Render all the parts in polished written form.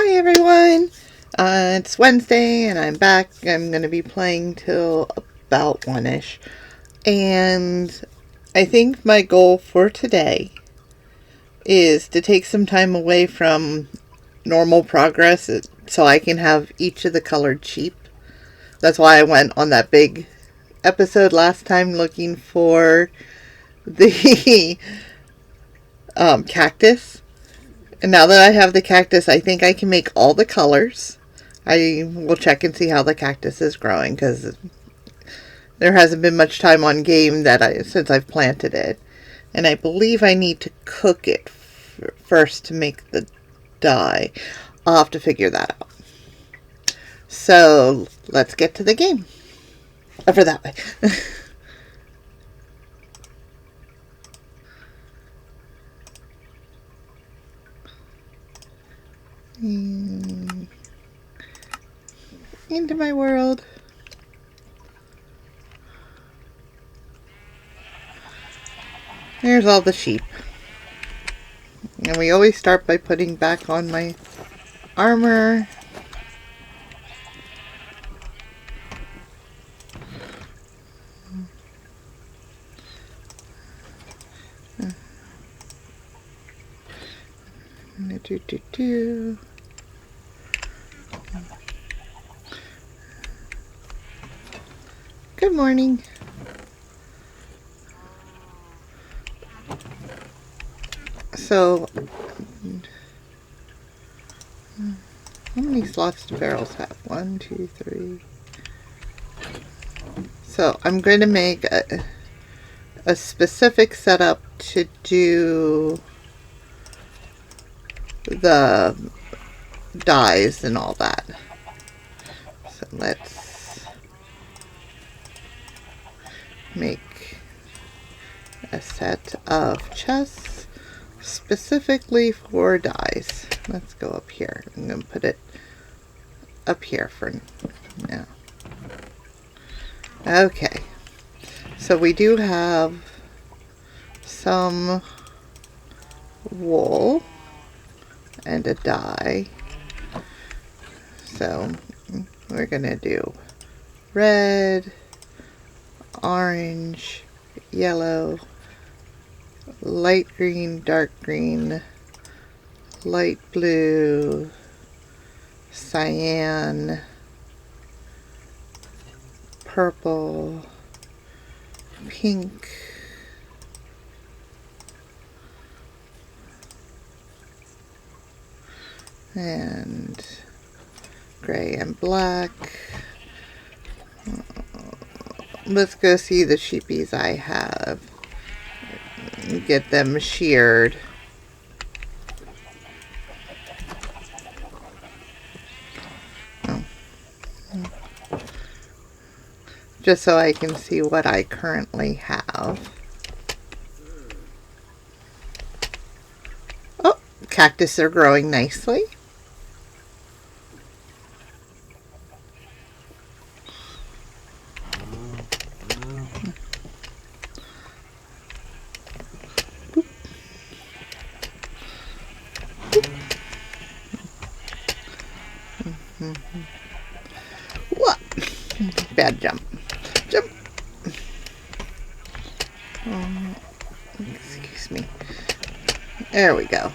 Hi everyone! It's Wednesday and I'm back. I'm going to be playing till about 1ish. And I think my goal for today is to take some time away from normal progress so I can have each of the colored sheep. That's why I went on that big episode last time looking for the cactus. And now that I have the cactus, I think I can make all the colors. I will check and see how the cactus is growing because there hasn't been much time on game since I've planted it. And I believe I need to cook it first to make the dye. I'll have to figure that out. So let's get to the game. Over that way. Into my world. There's all the sheep. And we always start by putting back on my armor. Good morning. So, how many slots do barrels have? 1, 2, 3. So, I'm going to make a specific setup to do the dyes and all that. So, let's make a set of chests specifically for dyes. Let's go up here. I'm going to put it up here for now. Okay. So we do have some wool and a dye. So we're going to do red, orange, yellow, light green, dark green, light blue, cyan, purple, pink, and gray and black. Let's go see the sheepies I have. Get them sheared. Just so I can see what I currently have. Oh, cactus are growing nicely. What? Bad jump. Jump. Excuse me. There we go.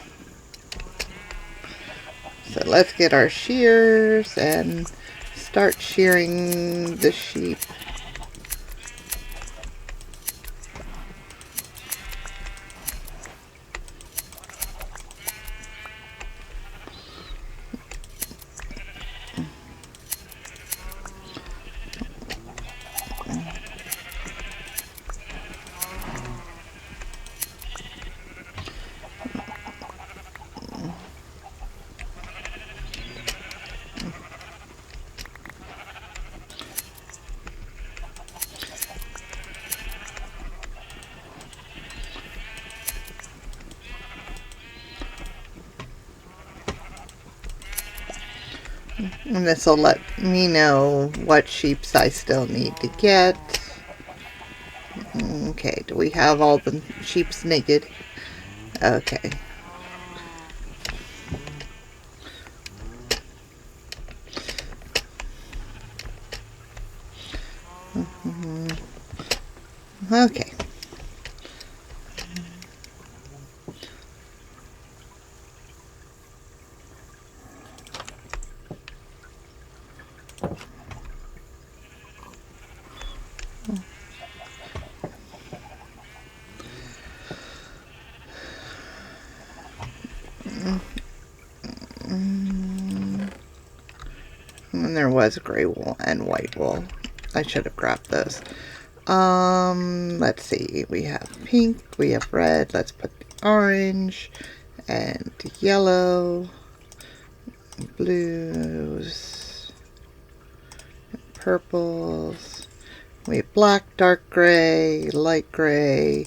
So let's get our shears and start shearing the sheep. And this will let me know what sheeps I still need to get. Okay, do we have all the sheeps naked? Okay. Okay. And there was gray wool and white wool. I should have grabbed those. Let's see. We have pink, we have red. Let's put the orange and yellow, blues, purples. We have black, dark gray, light gray,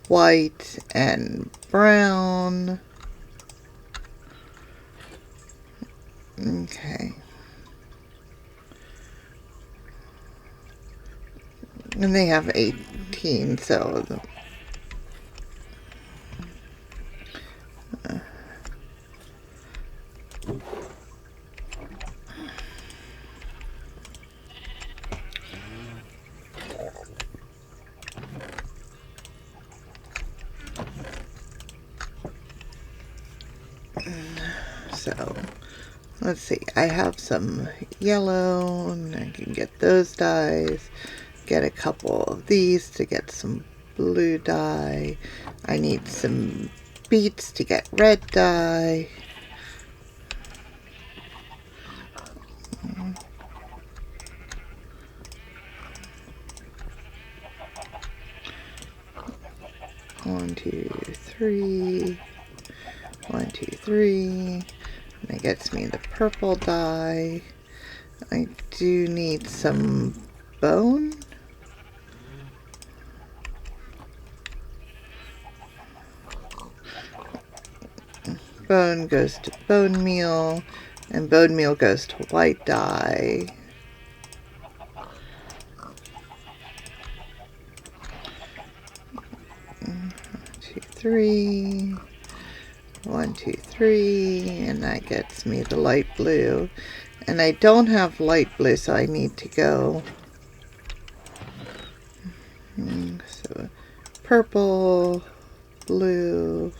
white, and brown. Okay. And they have 18, so let's see. I have some yellow, and I can get those dyes. Get a couple of these to get some blue dye. I need some beets to get red dye. One, two, three. 1, 2, 3. And that gets me the purple dye. I do need some bone. Bone goes to bone meal, and bone meal goes to white dye. Two, 3. 1, 2, 3, and that gets me the light blue. And I don't have light blue, so I need to go. So purple, blue.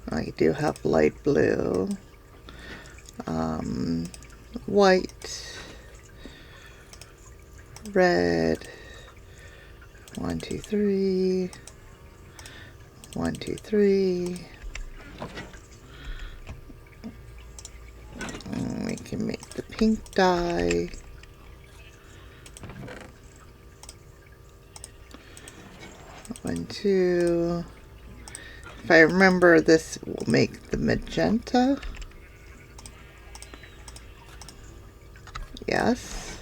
I do have light blue. White, red. 1, 2, 3. 1, 2, 3. And we can make the pink dye. One, 2. If I remember, this will make the magenta. Yes.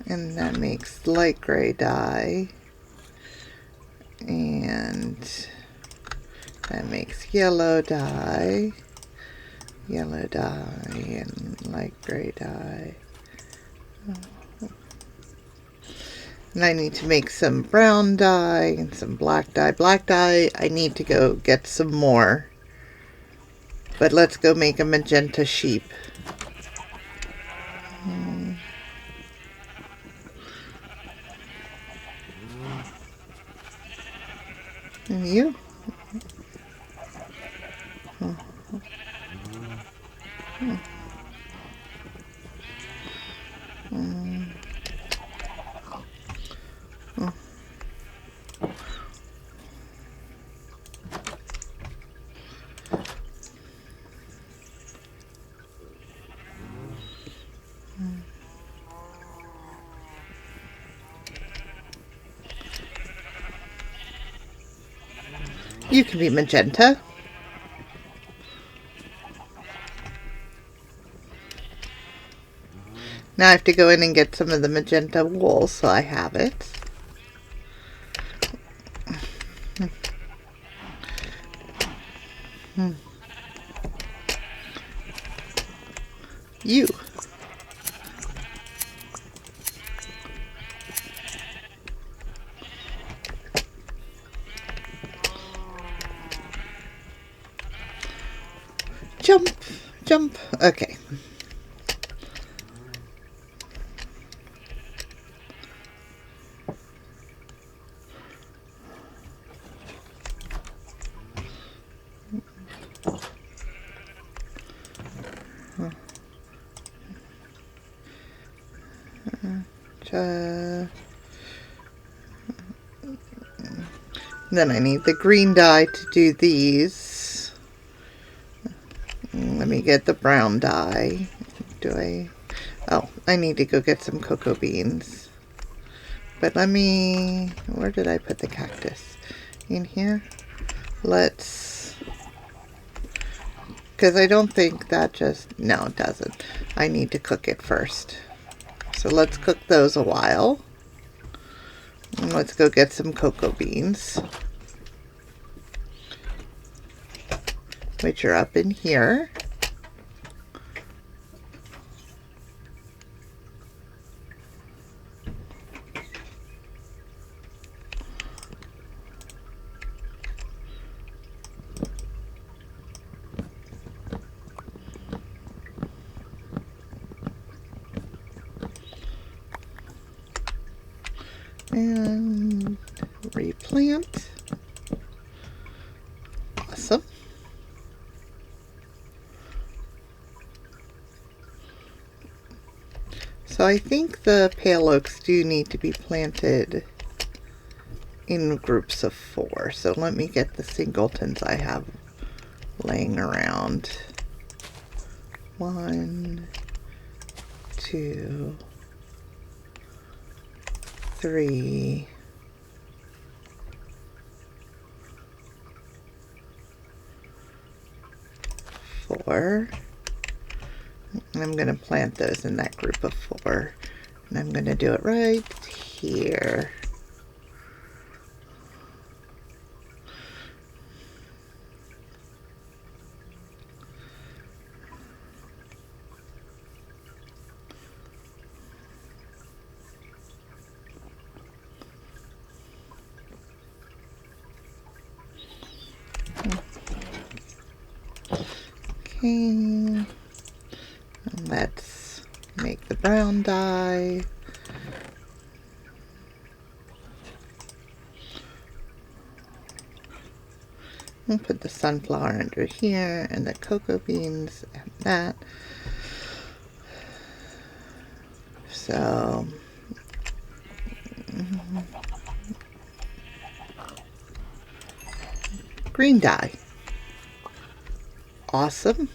And that makes light gray dye. And that makes yellow dye. Yellow dye and light gray dye. And I need to make some brown dye and some black dye. Black dye, I need to go get some more. But let's go make a magenta sheep. And you? You can be magenta. Now I have to go in and get some of the magenta wool, so I have it. You. Okay. Then I need the green dye to do these. Let me get the brown dye. Oh, I need to go get some cocoa beans. But where did I put the cactus? In here? Because I don't think that no, it doesn't. I need to cook it first. So let's cook those a while. And let's go get some cocoa beans, which are up in here. And replant. Awesome. So I think the pale oaks do need to be planted in groups of 4. So let me get the singletons I have laying around. 1, 2, 3, 4. And I'm going to plant those in that group of 4. And I'm going to do it right here. Okay. Let's make the brown dye. We'll put the sunflower under here and the cocoa beans and that. So green dye. Awesome.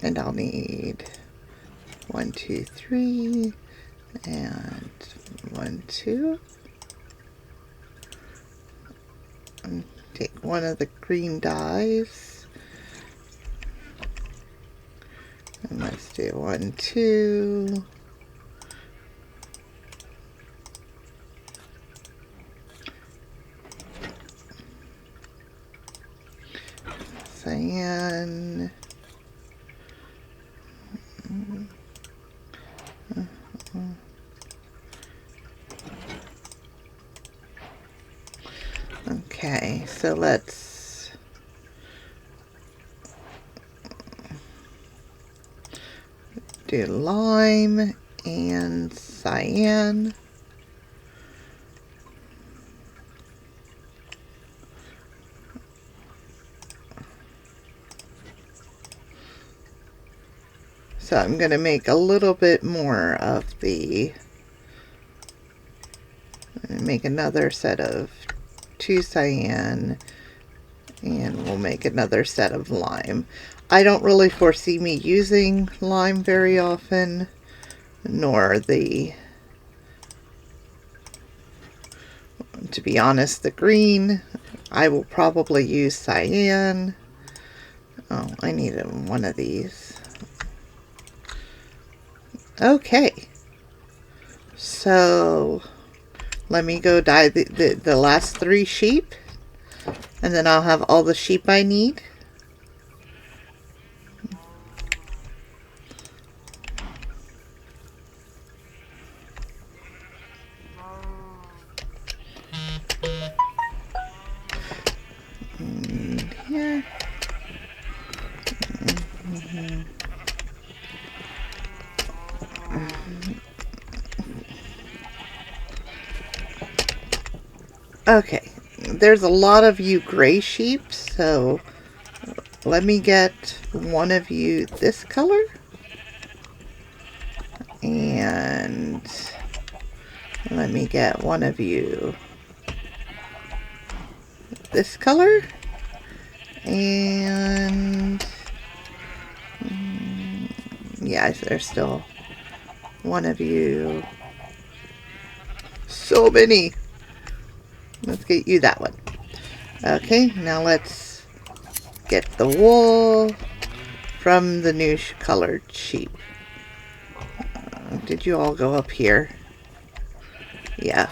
And I'll need 1, 2, 3 and 1, 2. And take one of the green dyes. And let's do 1, 2. Cyan. Okay, so let's do lime and cyan. So I'm going to make a little bit more of make another set of 2 cyan, and we'll make another set of lime. I don't really foresee me using lime very often, nor to be honest, the green. I will probably use cyan. Oh, I need one of these. Okay, so let me go dye the last 3 sheep, and then I'll have all the sheep I need. And here. Okay, there's a lot of you gray sheep, so let me get one of you this color. And let me get one of you this color. And yeah, there's still one of you. So many. Let's get you that one. Okay, now let's get the wool from the new colored sheep. Did you all go up here? Yeah.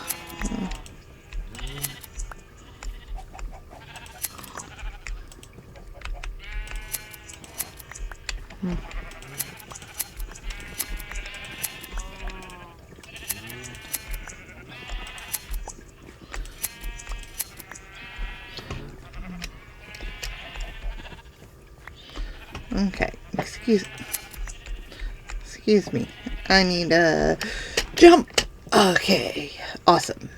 Okay, excuse me. I need a jump. Okay, awesome.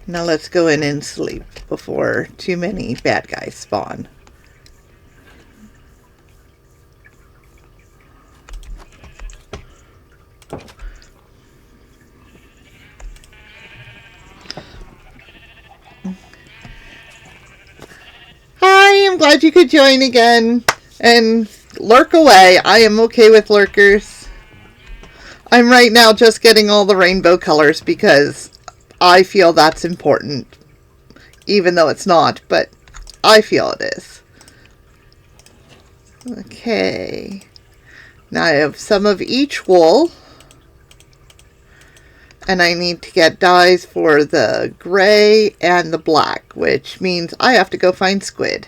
Now let's go in and sleep before too many bad guys spawn. Hi, I'm glad you could join again. And lurk away. I am okay with lurkers. I'm right now just getting all the rainbow colors because I feel that's important. Even though it's not, but I feel it is. Okay. Now I have some of each wool. And I need to get dyes for the gray and the black, which means I have to go find squid.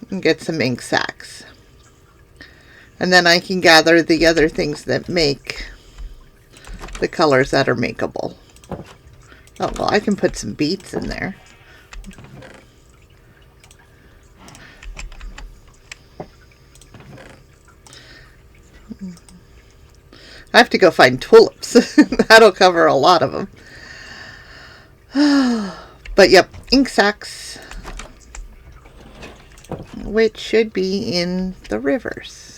And get some ink sacks. And then I can gather the other things that make the colors that are makeable. Oh, well, I can put some beets in there. I have to go find tulips. That'll cover a lot of them. But yep, ink sacks, which should be in the rivers.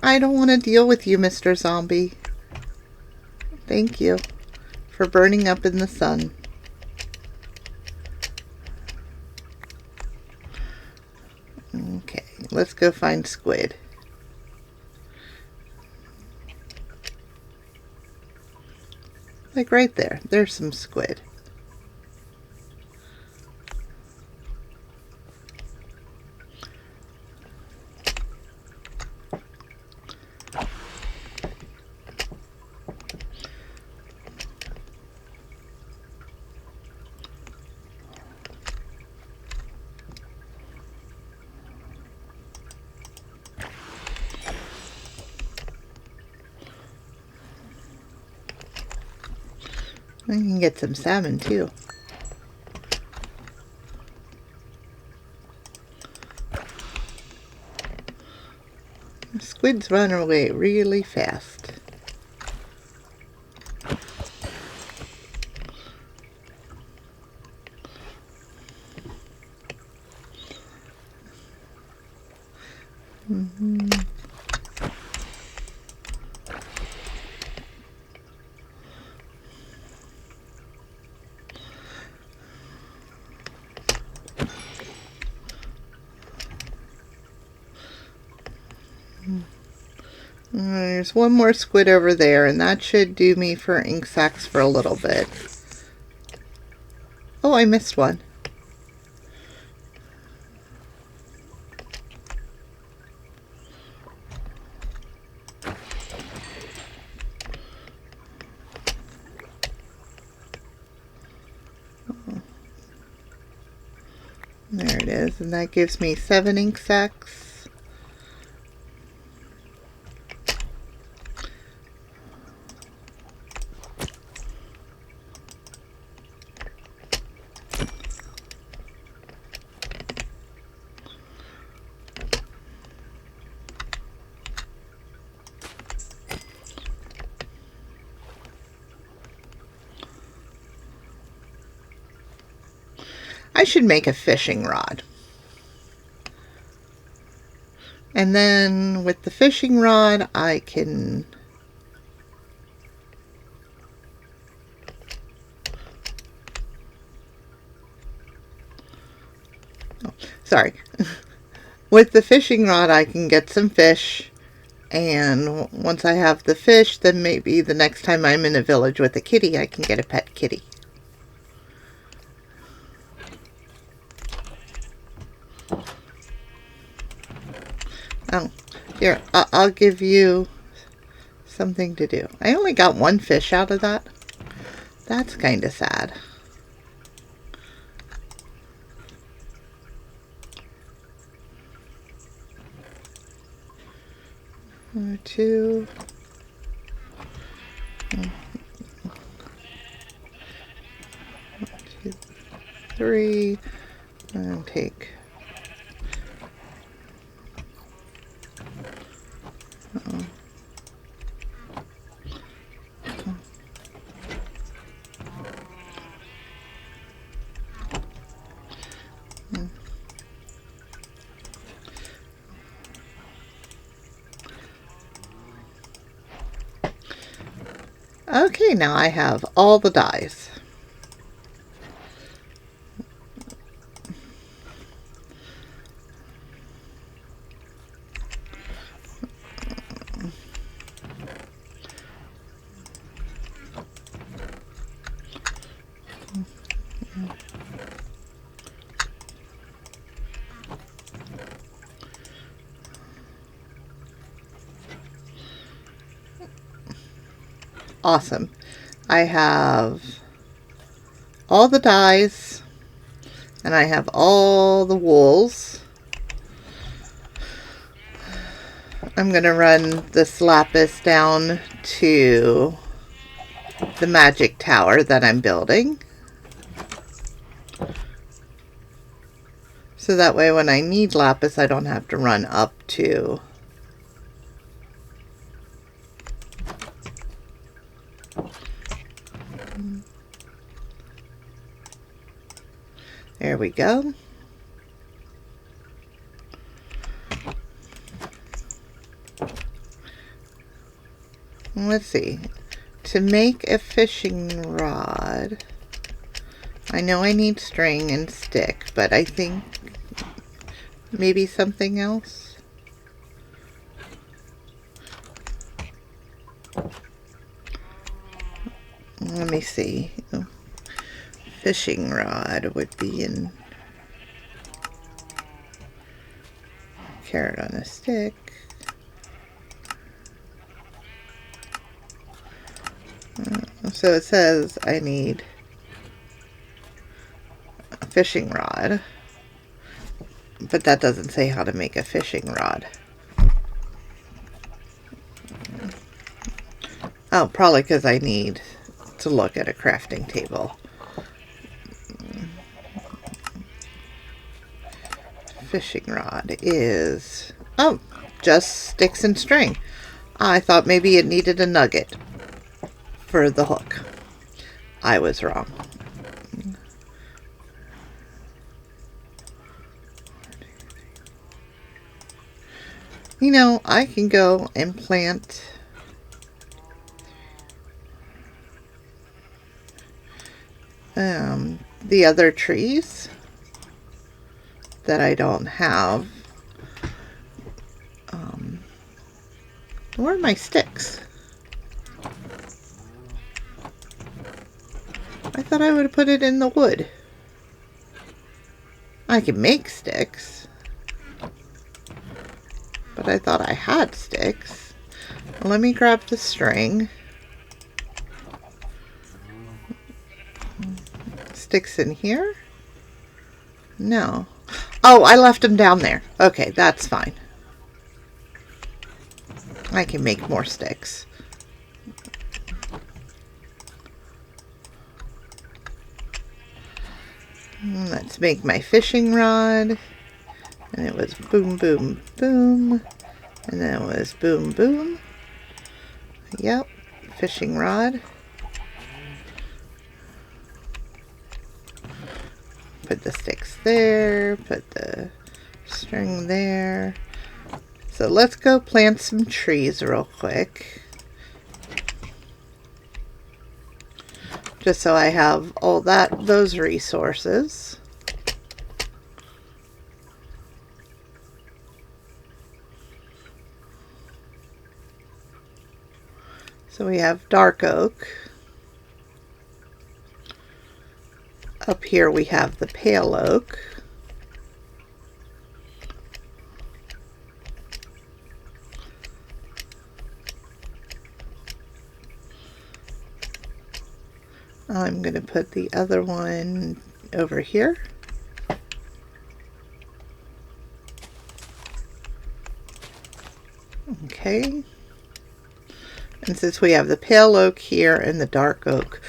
I don't want to deal with you, Mr. Zombie. Thank you for burning up in the sun. Okay, let's go find squid. Like right there, there's some squid. I can get some salmon too. Squids run away really fast. There's one more squid over there, and that should do me for ink sacks for a little bit. Oh, I missed one. There it is, and that gives me 7 ink sacks. I should make a fishing rod. And then with the fishing rod, I can sorry. With the fishing rod, I can get some fish, and once I have the fish, then maybe the next time I'm in a village with a kitty, I can get a pet kitty. Oh, here, I'll give you something to do. I only got one fish out of that. That's kind of sad. Two. 1, 2, 3. And take. Okay, now I have all the dies. Awesome. I have all the dies, and I have all the wools. I'm going to run this lapis down to the magic tower that I'm building. So that way when I need lapis, I don't have to run up to there we go. Let's see. To make a fishing rod, I know I need string and stick, but I think maybe something else. Let me see. Fishing rod would be in carrot on a stick. So it says I need a fishing rod, but that doesn't say how to make a fishing rod. Oh, probably because I need to look at a crafting table. Fishing rod is, oh, just sticks and string. I thought maybe it needed a nugget for the hook. I was wrong. You know, I can go and plant the other trees that I don't have. Where are my sticks? I thought I would have put it in the wood. I can make sticks, but I thought I had sticks. Let me grab the string. Sticks in here? No. Oh, I left them down there. Okay, that's fine. I can make more sticks. Let's make my fishing rod. And it was boom, boom, boom. And then it was boom, boom. Yep, fishing rod. put the sticks there, put the string there. So let's go plant some trees real quick. Just so I have all those resources. So we have dark oak. Up here we have the pale oak. I'm going to put the other one over here. Okay. And since we have the pale oak here and the dark oak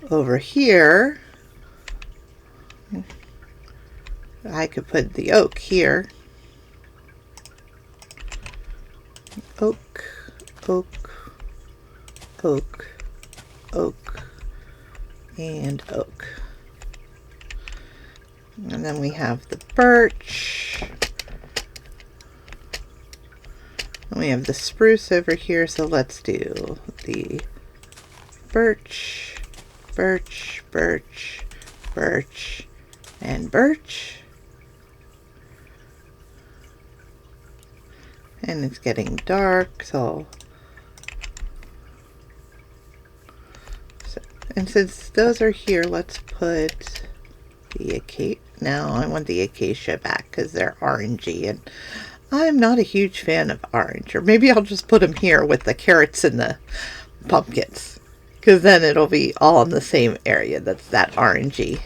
over here, I could put the oak here. Oak, oak, oak, oak, and oak. And then we have the birch. And we have the spruce over here, so let's do the birch, birch, birch, birch, and birch. And it's getting dark, so and since those are here, let's put the acacia. Now I want the acacia back because they're orangey, and I'm not a huge fan of orange. Or maybe I'll just put them here with the carrots and the pumpkins, because then it'll be all in the same area that's that orangey.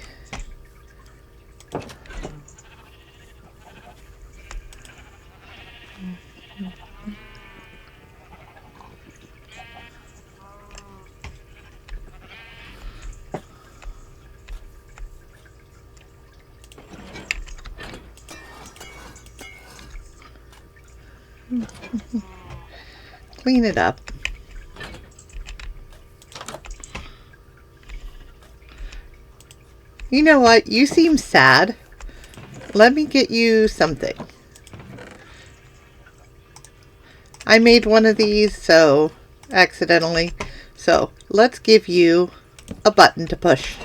Clean it up. You know what? You seem sad. Let me get you something. I made one of these, so accidentally. So let's give you a button to push.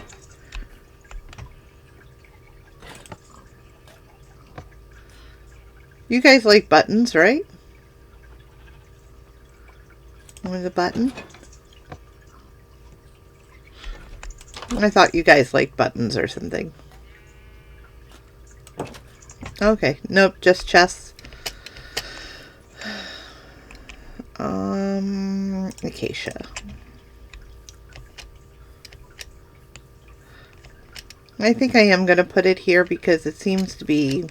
You guys like buttons, right? With a button? I thought you guys liked buttons or something. Okay, nope, just chess. Acacia. I think I am going to put it here because it seems to be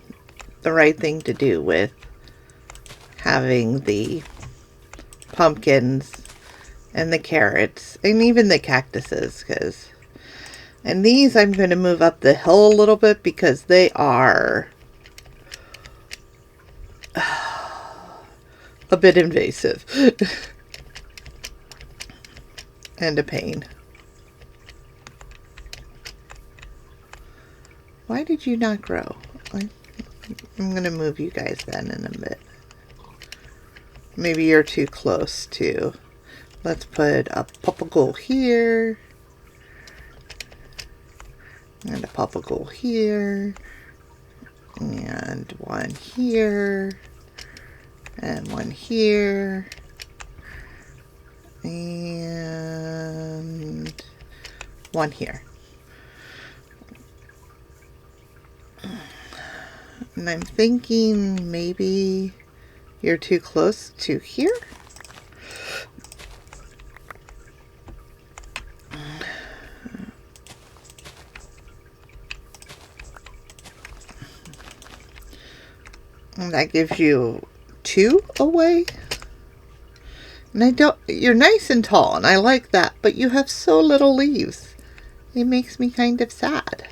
the right thing to do with having the pumpkins and the carrots and even the cactuses, and these I'm going to move up the hill a little bit because they are a bit invasive and a pain. Why did you not grow? I'm going to move you guys then in a bit. Maybe you're too close too. Let's put a popsicle here. And a popsicle here. And one here. And one here. And one here. And I'm thinking maybe you're too close to here. And that gives you 2 away. And you're nice and tall, and I like that, but you have so little leaves. It makes me kind of sad.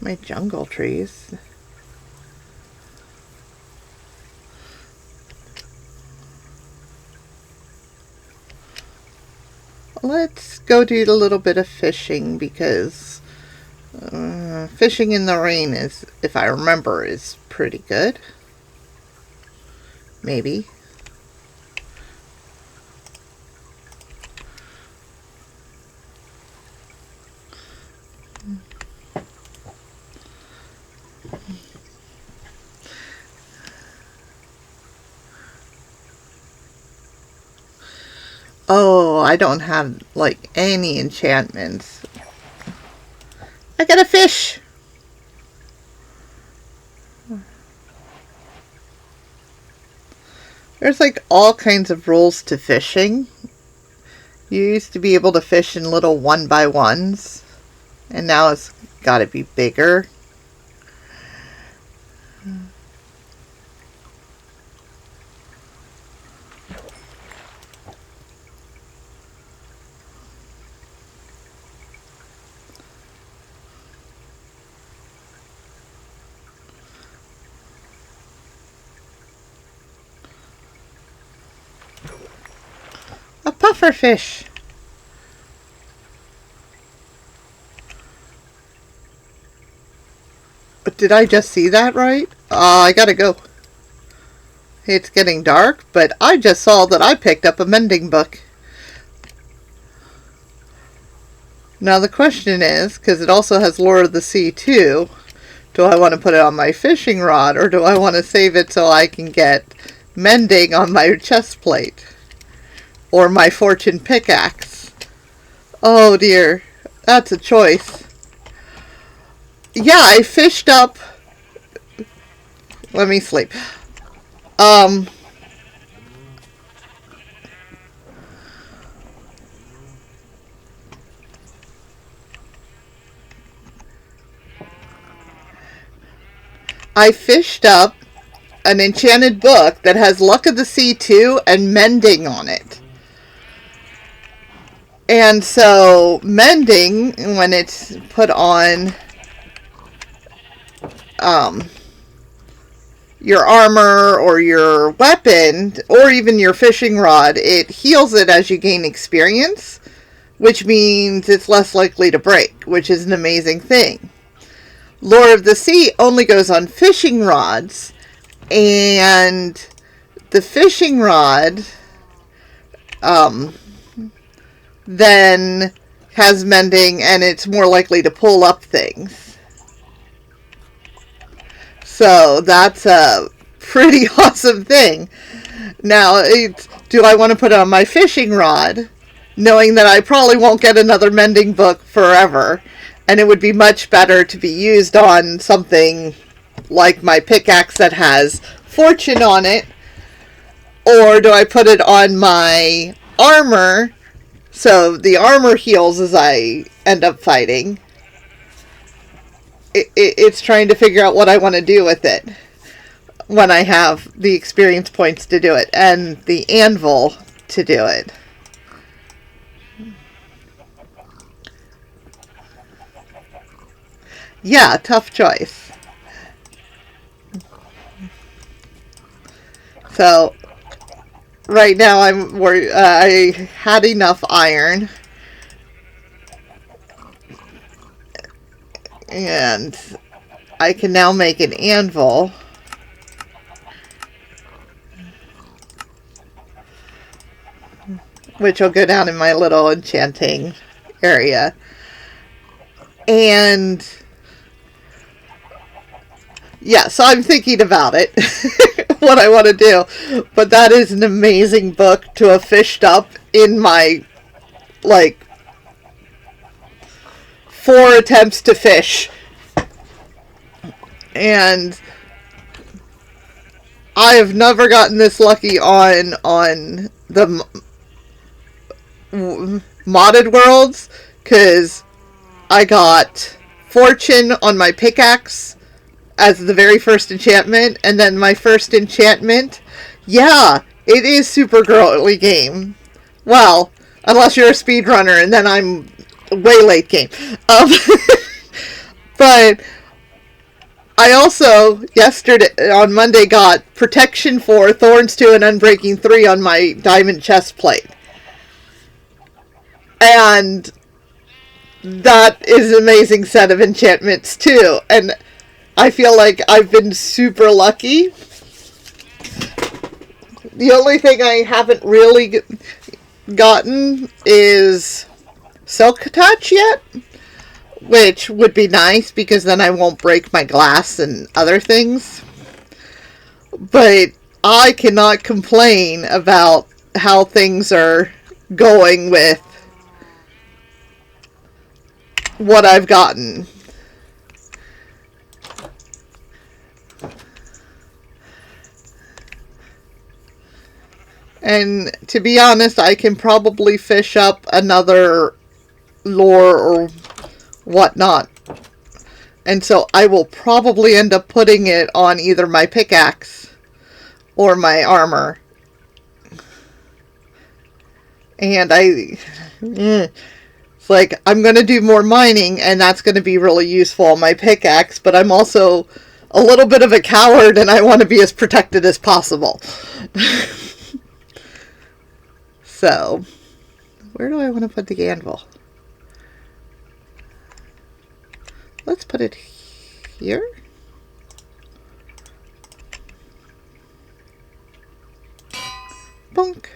my jungle trees. Let's go do a little bit of fishing because fishing in the rain is, if I remember, is pretty good. Maybe. Oh, I don't have, like, any enchantments. I got a fish! There's, like, all kinds of rules to fishing. You used to be able to fish in little 1x1s, and now it's got to be bigger. A puffer fish. But did I just see that right? I gotta go. It's getting dark, but I just saw that I picked up a mending book. Now the question is, because it also has Lore of the Sea too, do I want to put it on my fishing rod or do I want to save it so I can get mending on my chest plate? Or my fortune pickaxe? Oh dear, that's a choice. Yeah, I fished up... Let me sleep. I fished up an enchanted book that has Luck of the Sea 2 and mending on it. And so, mending, when it's put on your armor or your weapon, or even your fishing rod, it heals it as you gain experience, which means it's less likely to break, which is an amazing thing. Lore of the Sea only goes on fishing rods, and the fishing rod then has mending, and it's more likely to pull up things. So that's a pretty awesome thing. Now, do I want to put it on my fishing rod, knowing that I probably won't get another mending book forever, and it would be much better to be used on something like my pickaxe that has fortune on it, or do I put it on my armor so the armor heals as I end up fighting? It's trying to figure out what I want to do with it when I have the experience points to do it and the anvil to do it. Yeah, tough choice. So right now I'm worried. I had enough iron, and I can now make an anvil. Which will go down in my little enchanting area. And yeah, so I'm thinking about it, what I want to do. But that is an amazing book to have fished up in my, 4 attempts to fish. And I have never gotten this lucky on the modded worlds, because I got fortune on my pickaxe as the very first enchantment, and then my first enchantment, yeah, it is super girly game. Well, unless you're a speedrunner, and then I'm way late game. But I also, yesterday, on Monday, got Protection 4, Thorns 2, and Unbreaking 3 on my diamond chest plate. And that is an amazing set of enchantments, too. And I feel like I've been super lucky. The only thing I haven't really gotten is Silk Touch yet, which would be nice because then I won't break my glass and other things. But I cannot complain about how things are going with what I've gotten. And to be honest, I can probably fish up another lore or whatnot. And so I will probably end up putting it on either my pickaxe or my armor. And it's like, I'm going to do more mining, and that's going to be really useful on my pickaxe, but I'm also a little bit of a coward, and I want to be as protected as possible. So, where do I want to put the anvil? Let's put it here. Bonk.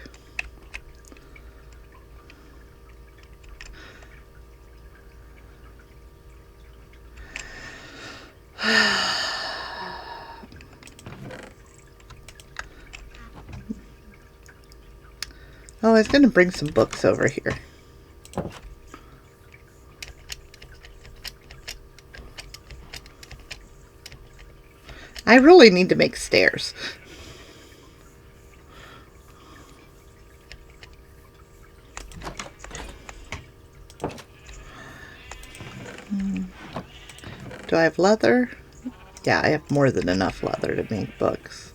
Oh, I was going to bring some books over here. I really need to make stairs. Do I have leather? Yeah, I have more than enough leather to make books.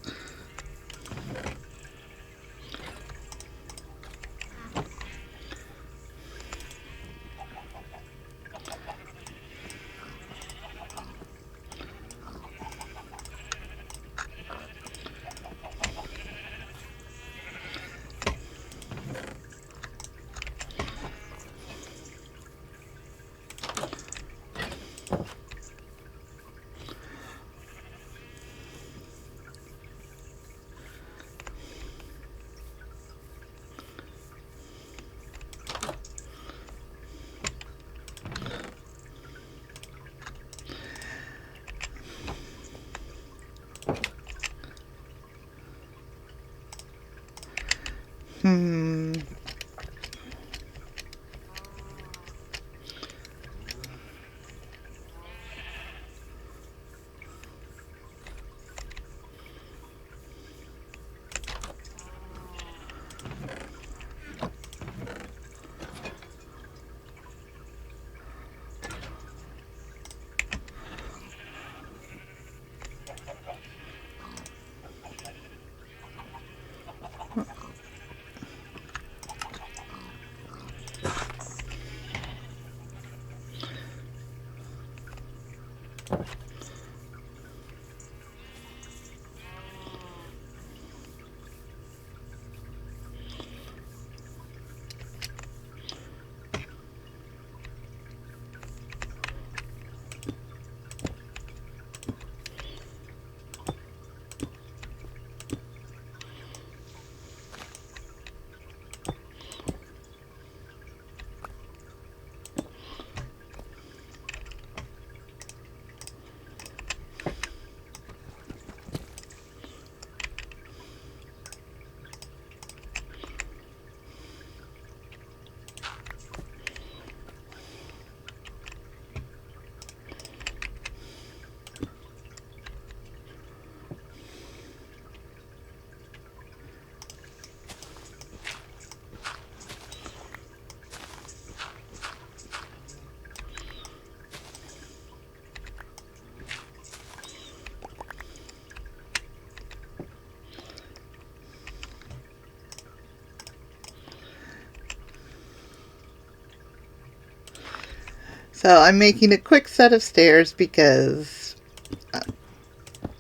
So I'm making a quick set of stairs because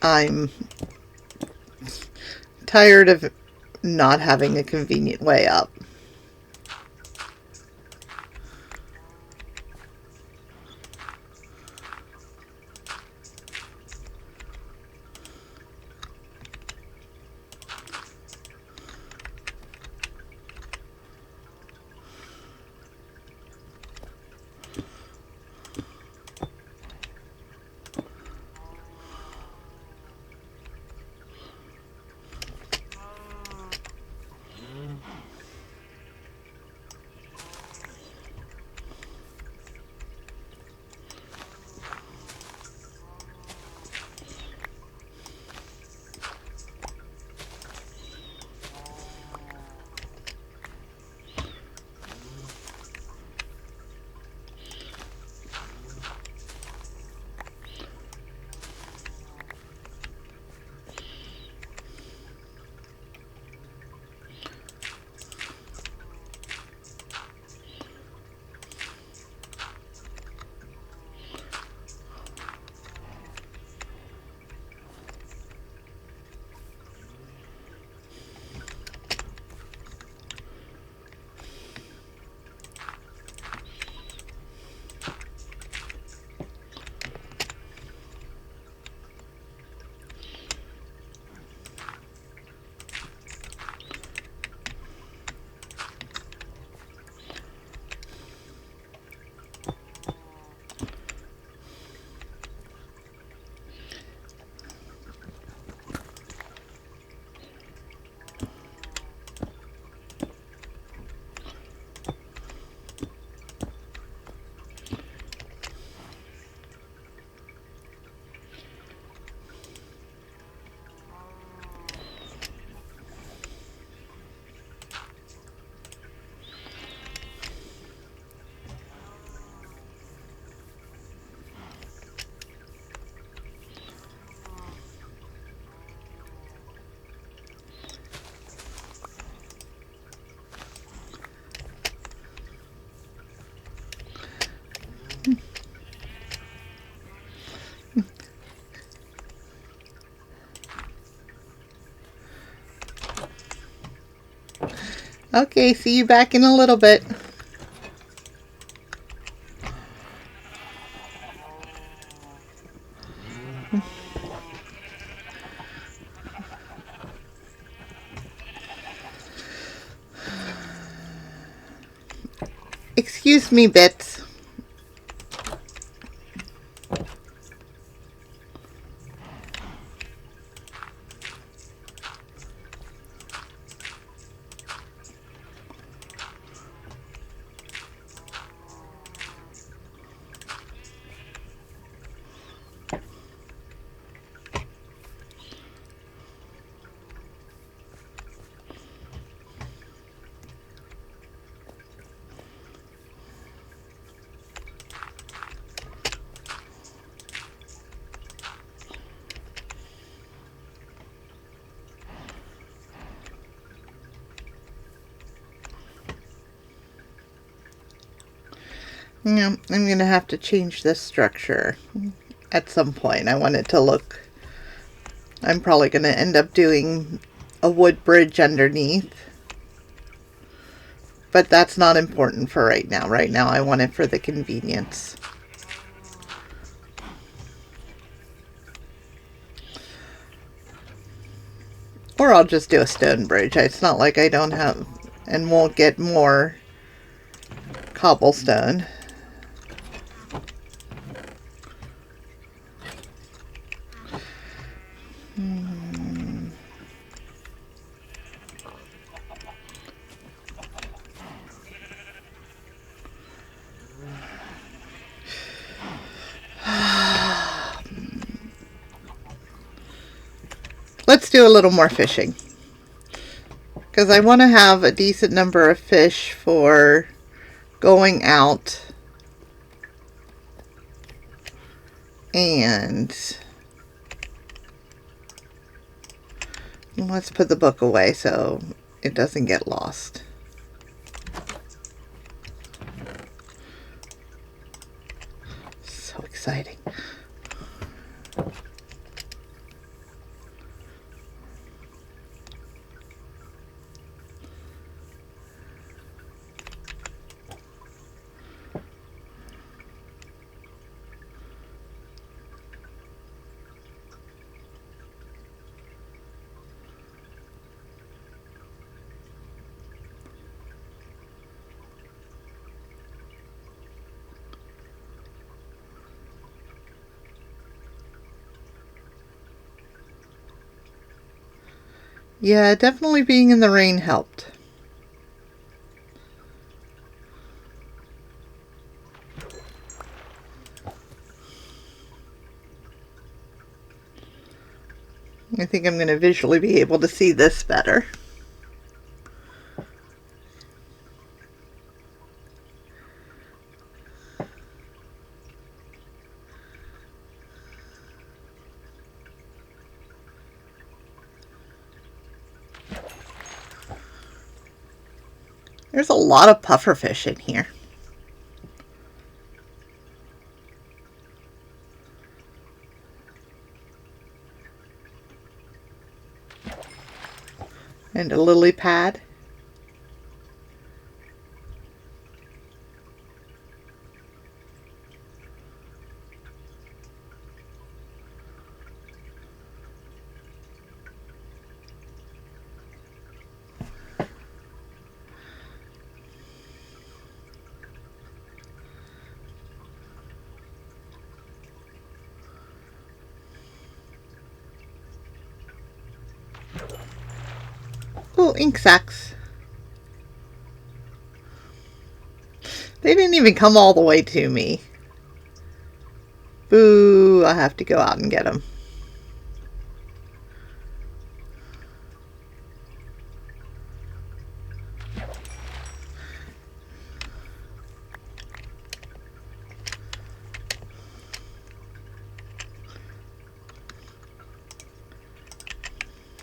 I'm tired of not having a convenient way up. Okay, see you back in a little bit. Excuse me, Bits. Yeah, I'm going to have to change this structure at some point. I want it to look... I'm probably going to end up doing a wood bridge underneath. But that's not important for right now. Right now I want it for the convenience. Or I'll just do a stone bridge. It's not like I don't have and won't get more cobblestone. Let's do a little more fishing. Because I want to have a decent number of fish for going out. And let's put the book away so it doesn't get lost. So exciting. Yeah, definitely being in the rain helped. I think I'm going to visually be able to see this better. There's a lot of pufferfish in here. And a lily pad. Oh, ink sacs. They didn't even come all the way to me. Boo, I have to go out and get them.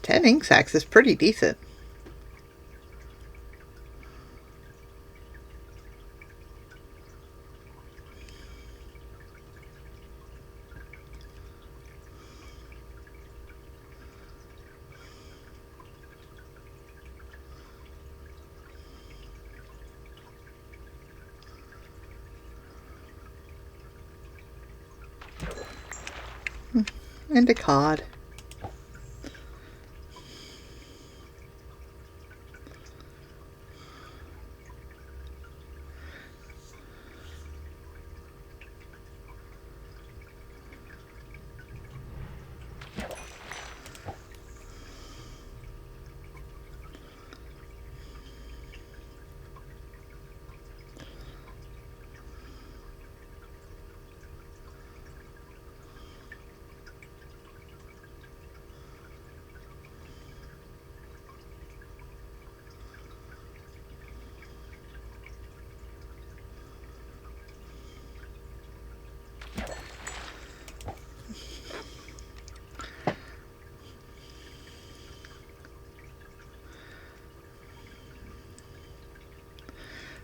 Ten ink sacs is pretty decent. And a cod.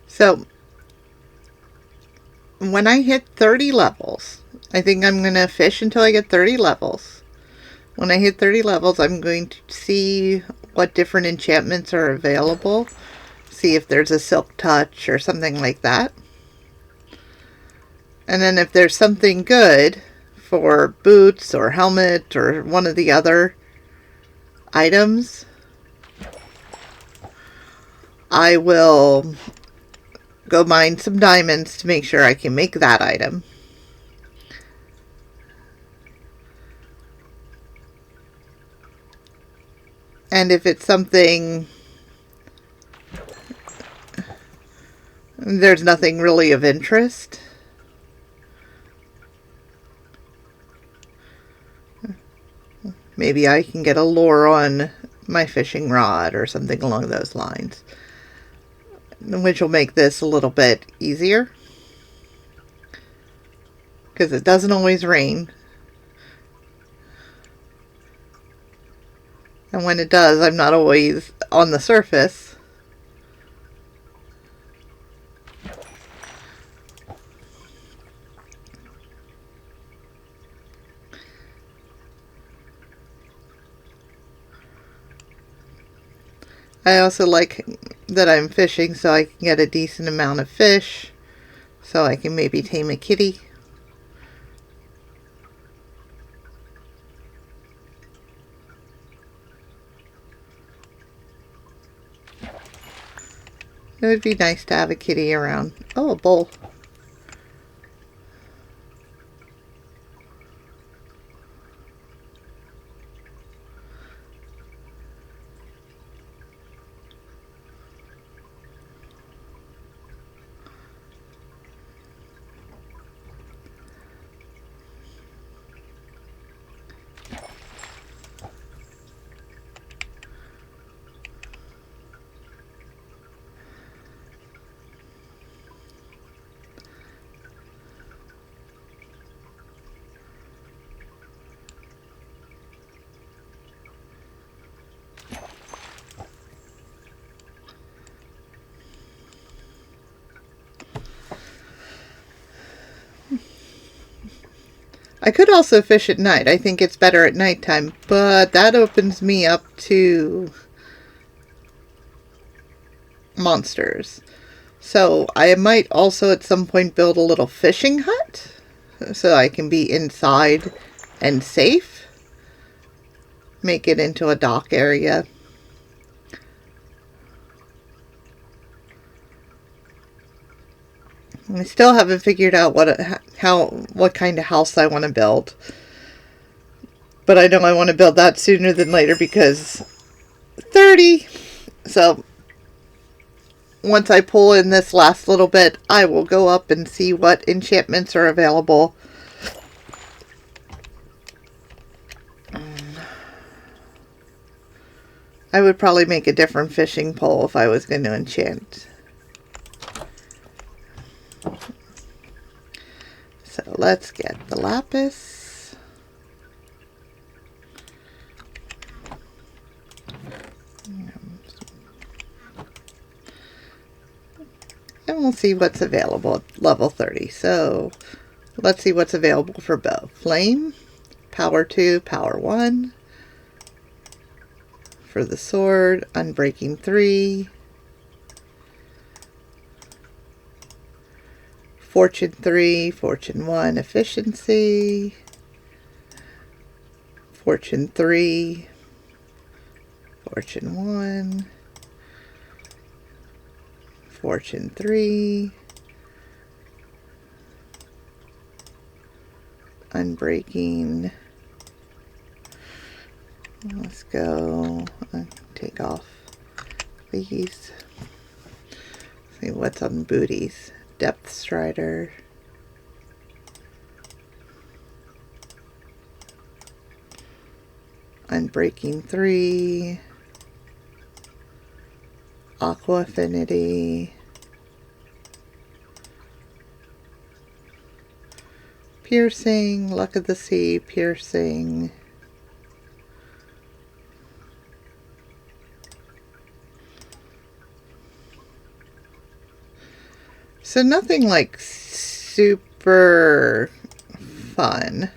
So, when I hit 30 levels, I think I'm going to fish until I get 30 levels. When I hit 30 levels, I'm going to see what different enchantments are available. See if there's a silk touch or something like that. And then if there's something good for boots or helmet or one of the other items, I will go mine some diamonds to make sure I can make that item. And if it's something there's nothing really of interest, maybe I can get a lure on my fishing rod or something along those lines, which will make this a little bit easier because it doesn't always rain. And when it does, I'm not always on the surface. I also like that I'm fishing so I can get a decent amount of fish, so I can maybe tame a kitty. It would be nice to have a kitty around. Oh, a bowl. I could also fish at night. I think it's better at nighttime, but that opens me up to monsters. So I might also at some point build a little fishing hut so I can be inside and safe. Make it into a dock area. I still haven't figured out what kind of house I want to build. But I know I want to build that sooner than later because 30. So once I pull in this last little bit, I will go up and see what enchantments are available. I would probably make a different fishing pole if I was going to enchant. So let's get the lapis. And we'll see what's available at level 30. So let's see what's available for bow. Flame, power 2, power 1. For the sword, unbreaking 3. Fortune 3, fortune 1, efficiency. Fortune 3, fortune 1. Fortune 3. Unbreaking. Let's go take off these. See what's on booties. Depth Strider. Unbreaking 3. Aqua Affinity. Piercing. Luck of the Sea. Piercing. So nothing like super fun.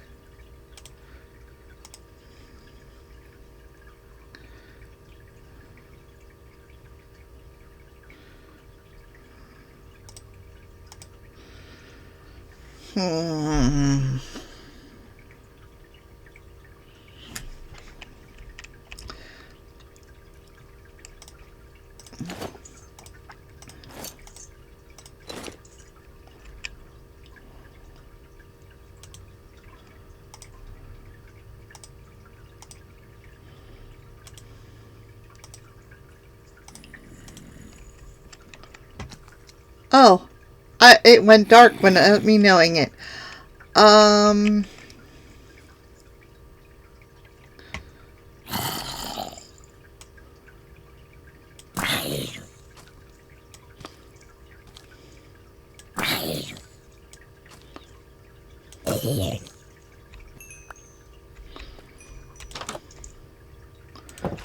Oh, it went dark without me knowing it.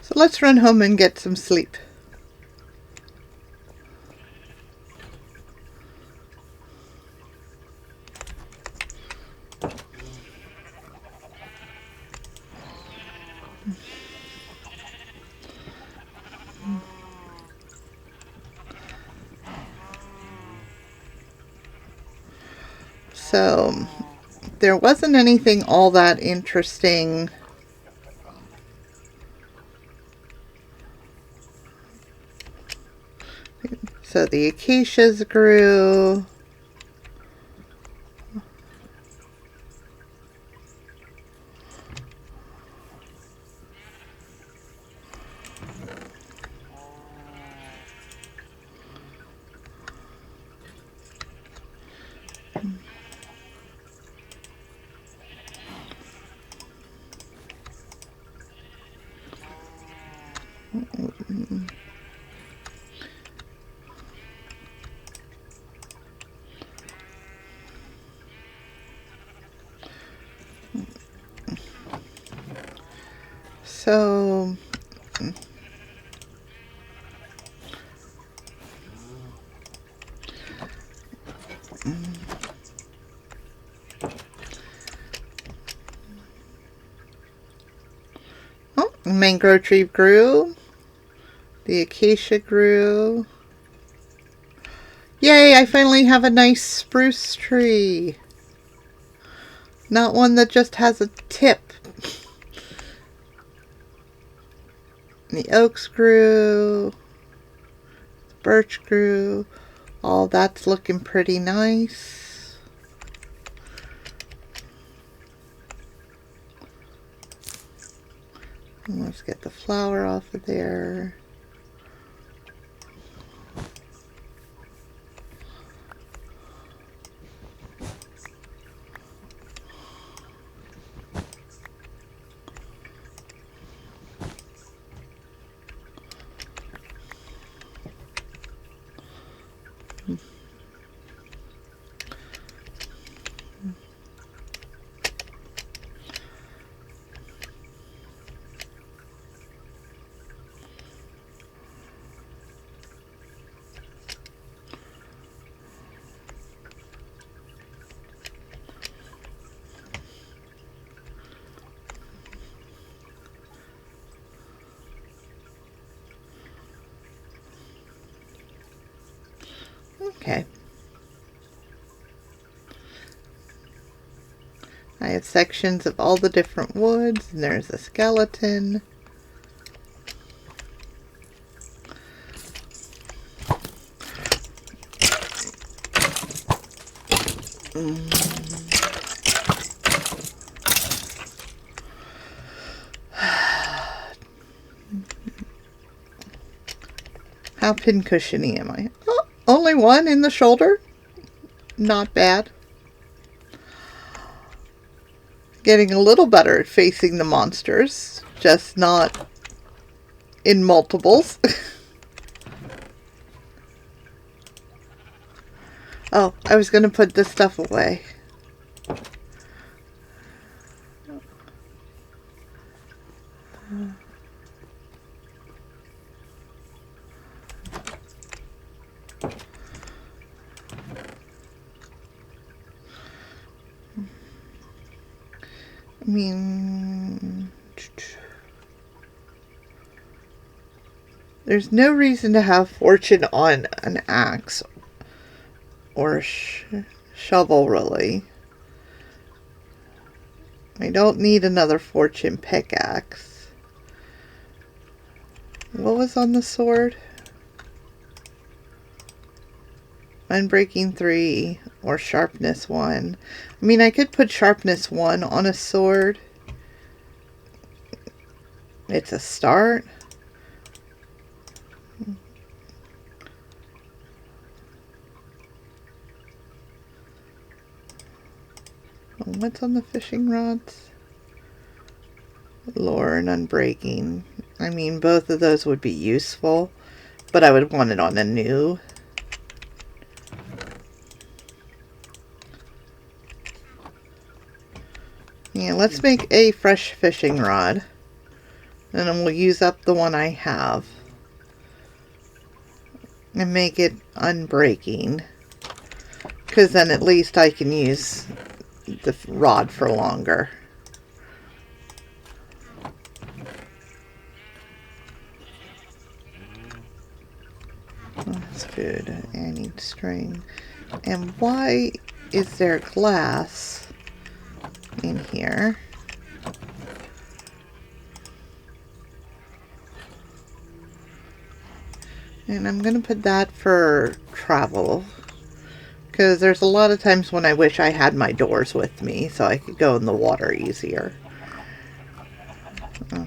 So let's run home and get some sleep. So there wasn't anything all that interesting. So the acacias grew. So mangrove tree grew. The acacia grew. Yay, I finally have a nice spruce tree. Not one that just has a tip. The oaks grew. The birch grew. All that's looking pretty nice. And let's get the flower off of there. Okay. I have sections of all the different woods, and there's a skeleton. How pincushiony am I? Oh, only one in the shoulder? Not bad. Getting a little better at facing the monsters, just not in multiples. Oh, I was going to put this stuff away. I mean, there's no reason to have fortune on an axe or shovel, really. I don't need another fortune pickaxe. What was on the sword? Unbreaking 3 or sharpness 1. I mean, I could put sharpness 1 on a sword. It's a start. What's on the fishing rods? Lure and unbreaking. I mean, both of those would be useful, but I would want it on a new. Yeah, let's make a fresh fishing rod. And then we'll use up the one I have. And make it unbreaking. Because then at least I can use the rod for longer. Oh, that's food. I need string. And why is there glass in here? And I'm going to put that for travel. Because there's a lot of times when I wish I had my doors with me so I could go in the water easier. Oh.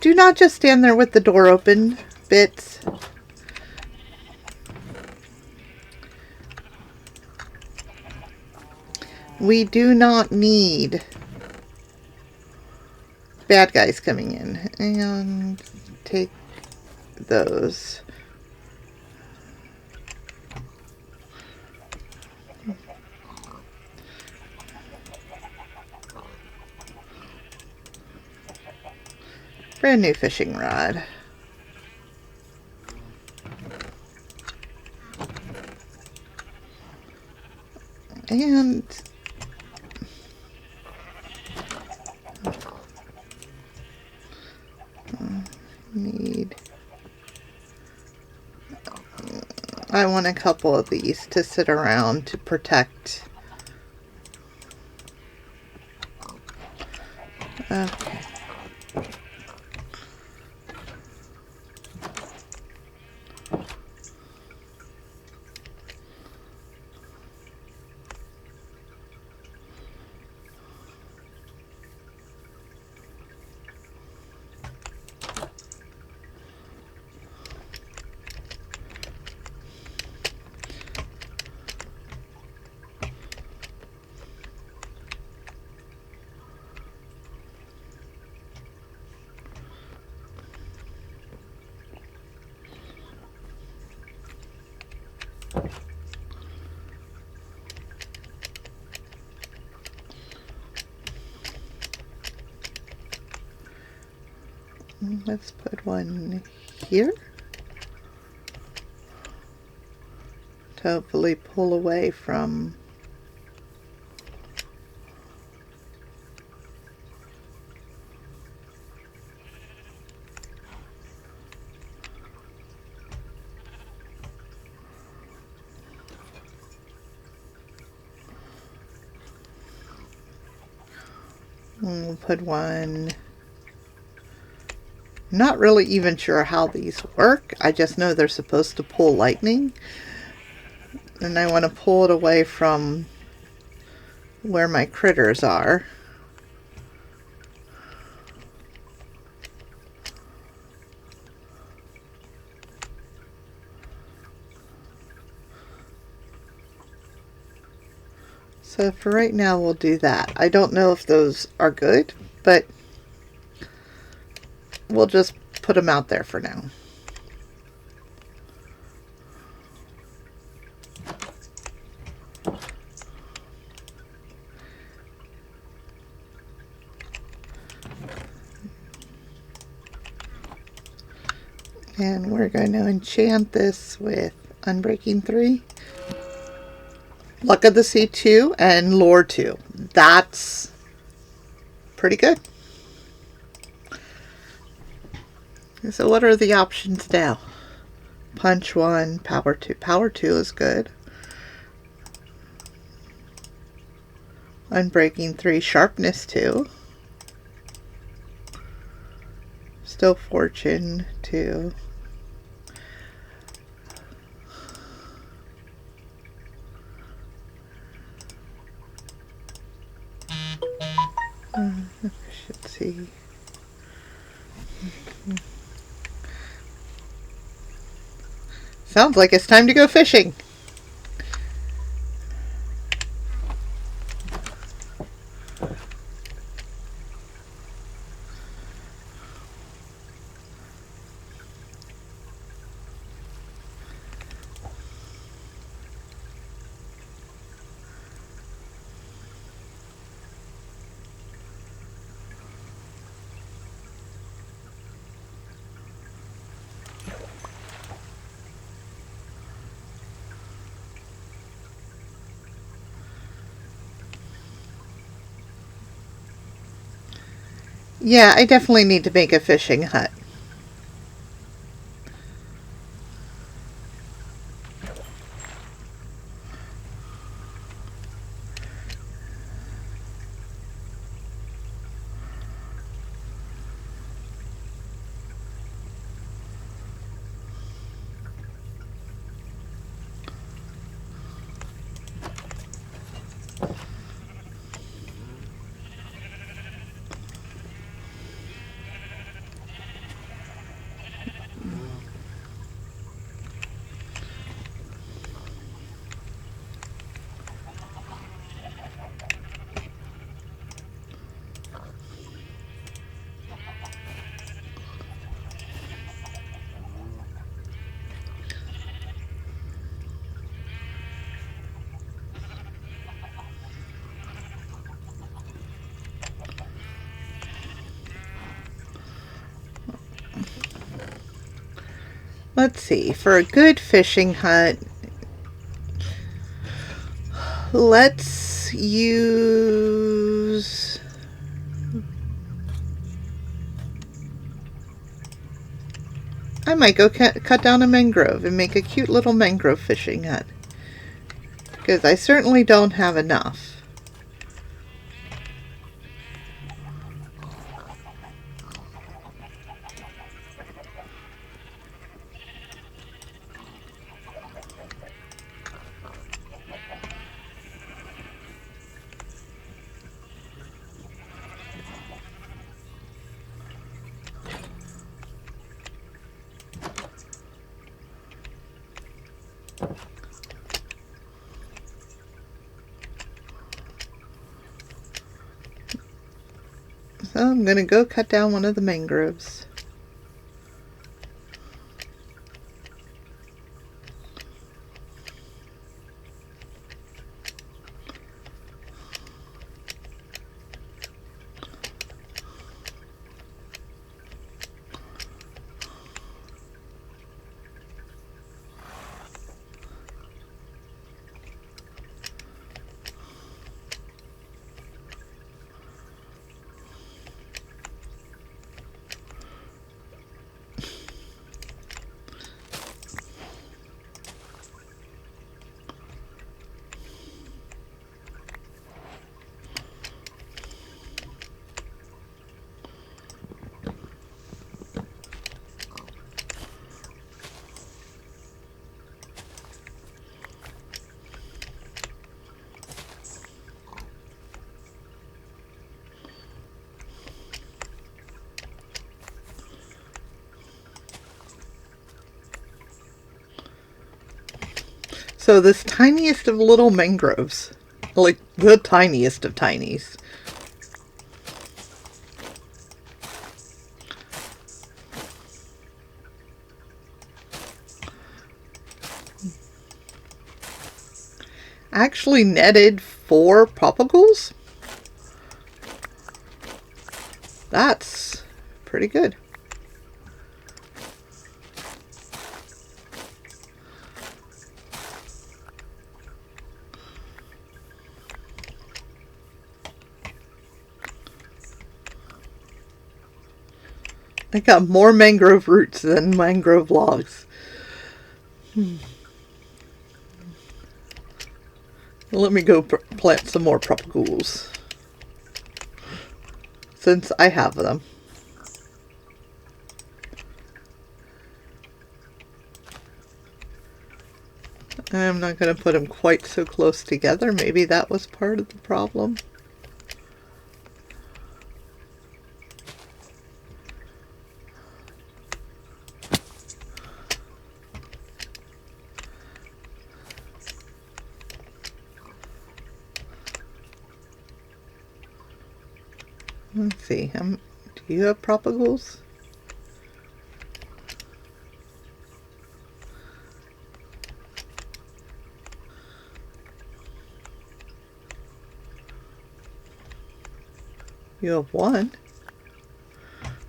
Do not just stand there with the door open, Bits. We do not need bad guys coming in. And take those. Brand new fishing rod. And I want a couple of these to sit around to protect. Okay. Let's put one here to hopefully pull away from we'll put one. Not really even sure how these work. I just know they're supposed to pull lightning. And I want to pull it away from where my critters are. So for right now, we'll do that. I don't know if those are good, but we'll just put them out there for now. And we're going to enchant this with Unbreaking 3, Luck of the Sea 2, and Lore 2. That's pretty good. So what are the options now? Punch 1, Power 2. Power 2 is good. Unbreaking 3, Sharpness 2. Still Fortune 2. I should see. Sounds like it's time to go fishing. Yeah, I definitely need to make a fishing hut. Let's see, for a good fishing hut, let's use I might go cut down a mangrove and make a cute little mangrove fishing hut. Because I certainly don't have enough. So I'm going to go cut down one of the mangroves. So this tiniest of little mangroves, like the tiniest of tinies. Actually netted 4 popsicles. That's pretty good. I got more mangrove roots than mangrove logs. Let me go plant some more popsicles, since I have them. I'm not going to put them quite so close together. Maybe that was part of the problem. Let's see. Do you have popsicles? You have 1,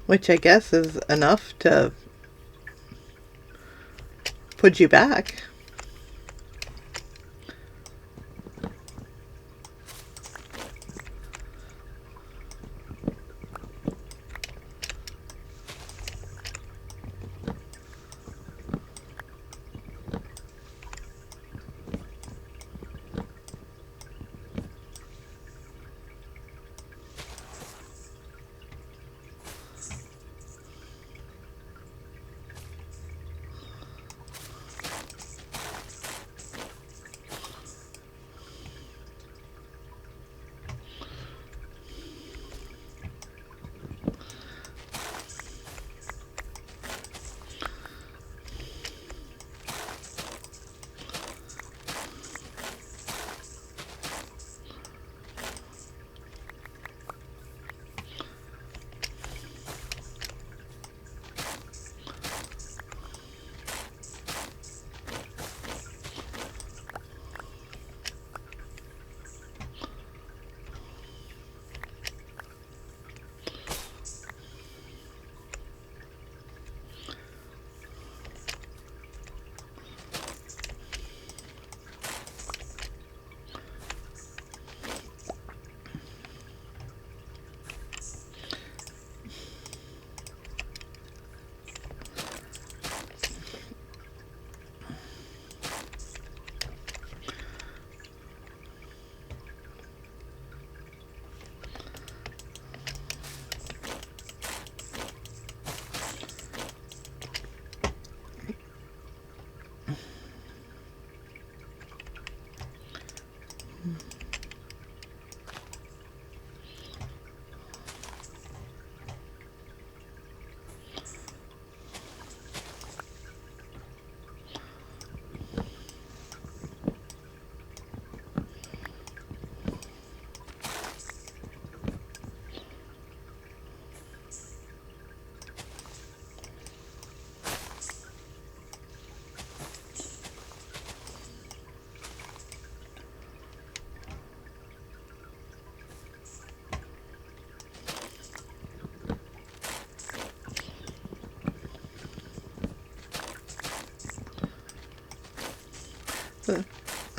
which I guess is enough to put you back.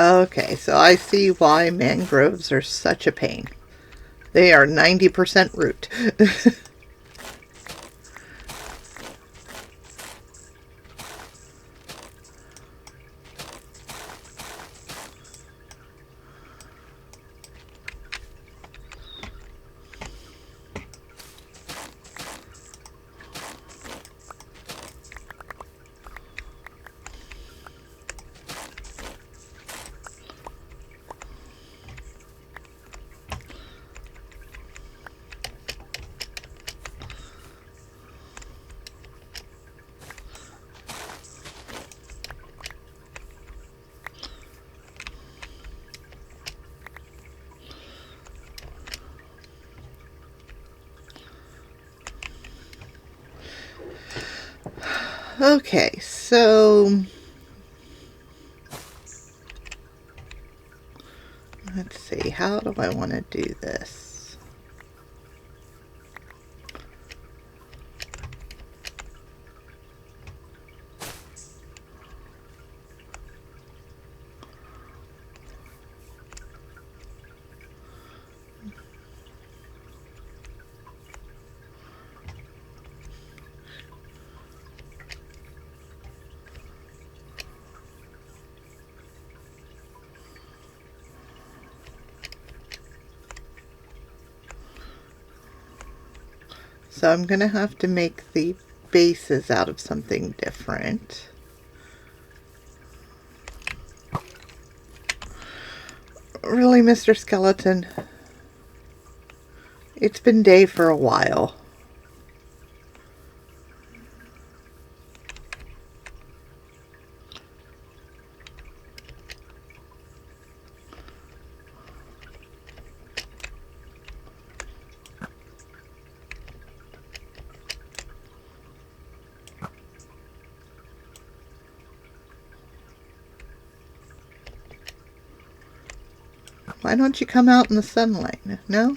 Okay, so I see why mangroves are such a pain. They are 90% root. Okay, so let's see, how do I want to do this? So I'm going to have to make the bases out of something different. Really, Mr. Skeleton? It's been day for a while. Why don't you come out in the sunlight? No?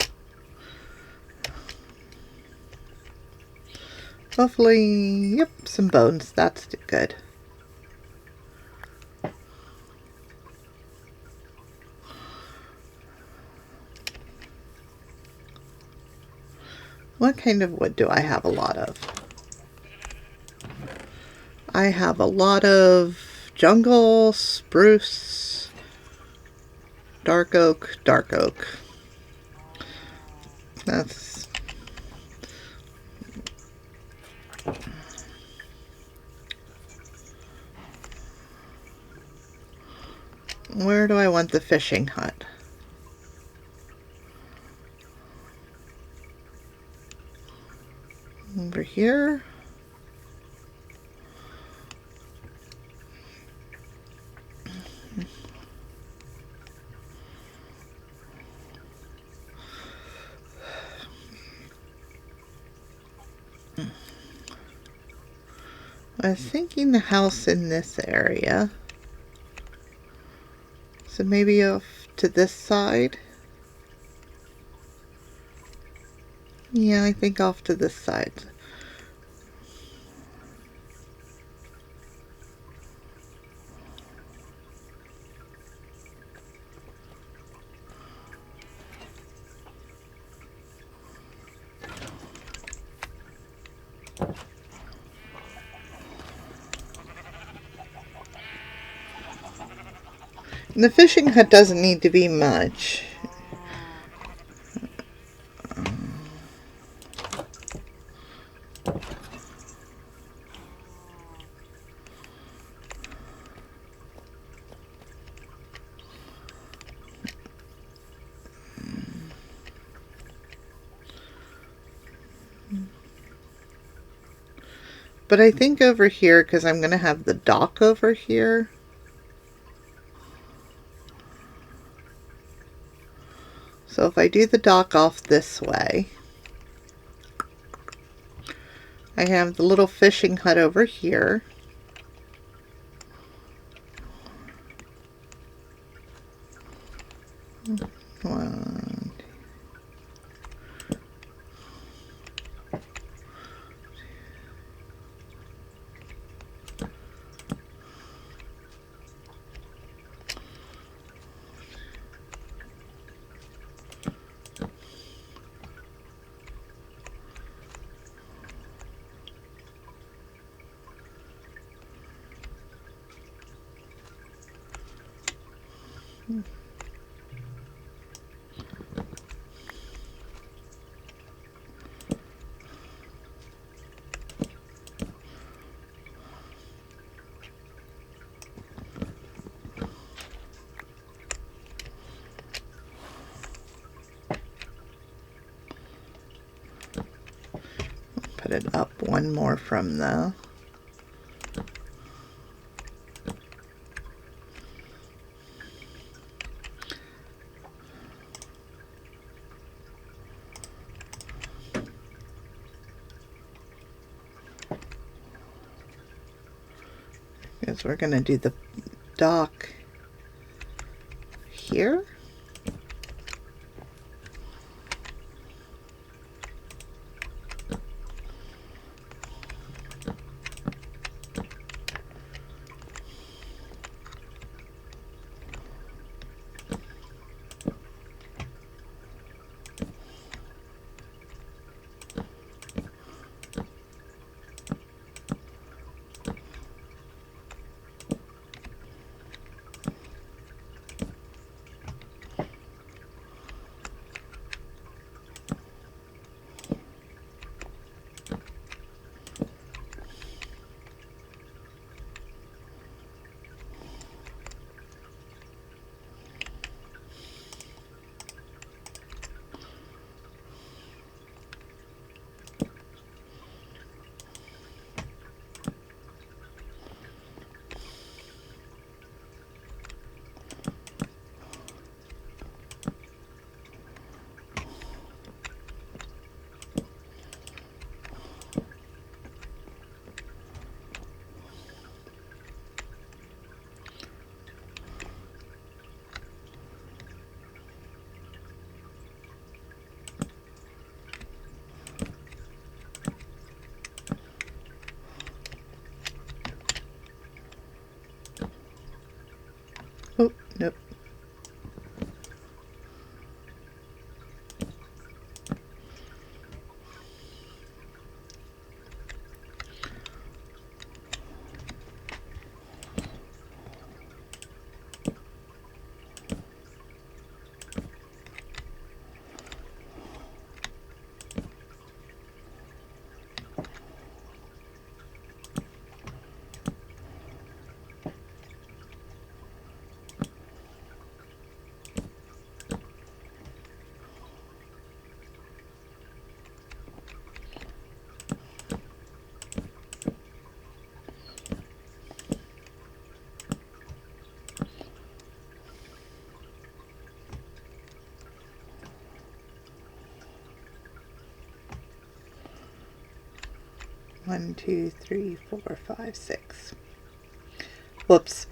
Hopefully, yep, some bones. That's good. What kind of wood do I have a lot of? I have a lot of jungle, spruce, dark oak, dark oak. That's... Where do I want the fishing hut? Over here. I was thinking the house in this area. So maybe off to this side. Yeah, I think off to this side. The fishing hut doesn't need to be much. But I think over here, because I'm going to have the dock over here. So if I do the dock off this way, I have the little fishing hut over here. One, put it up one more from the because we're going to do the dock here. Oh, nope. One, two, three, 4, 5, 6. Whoops.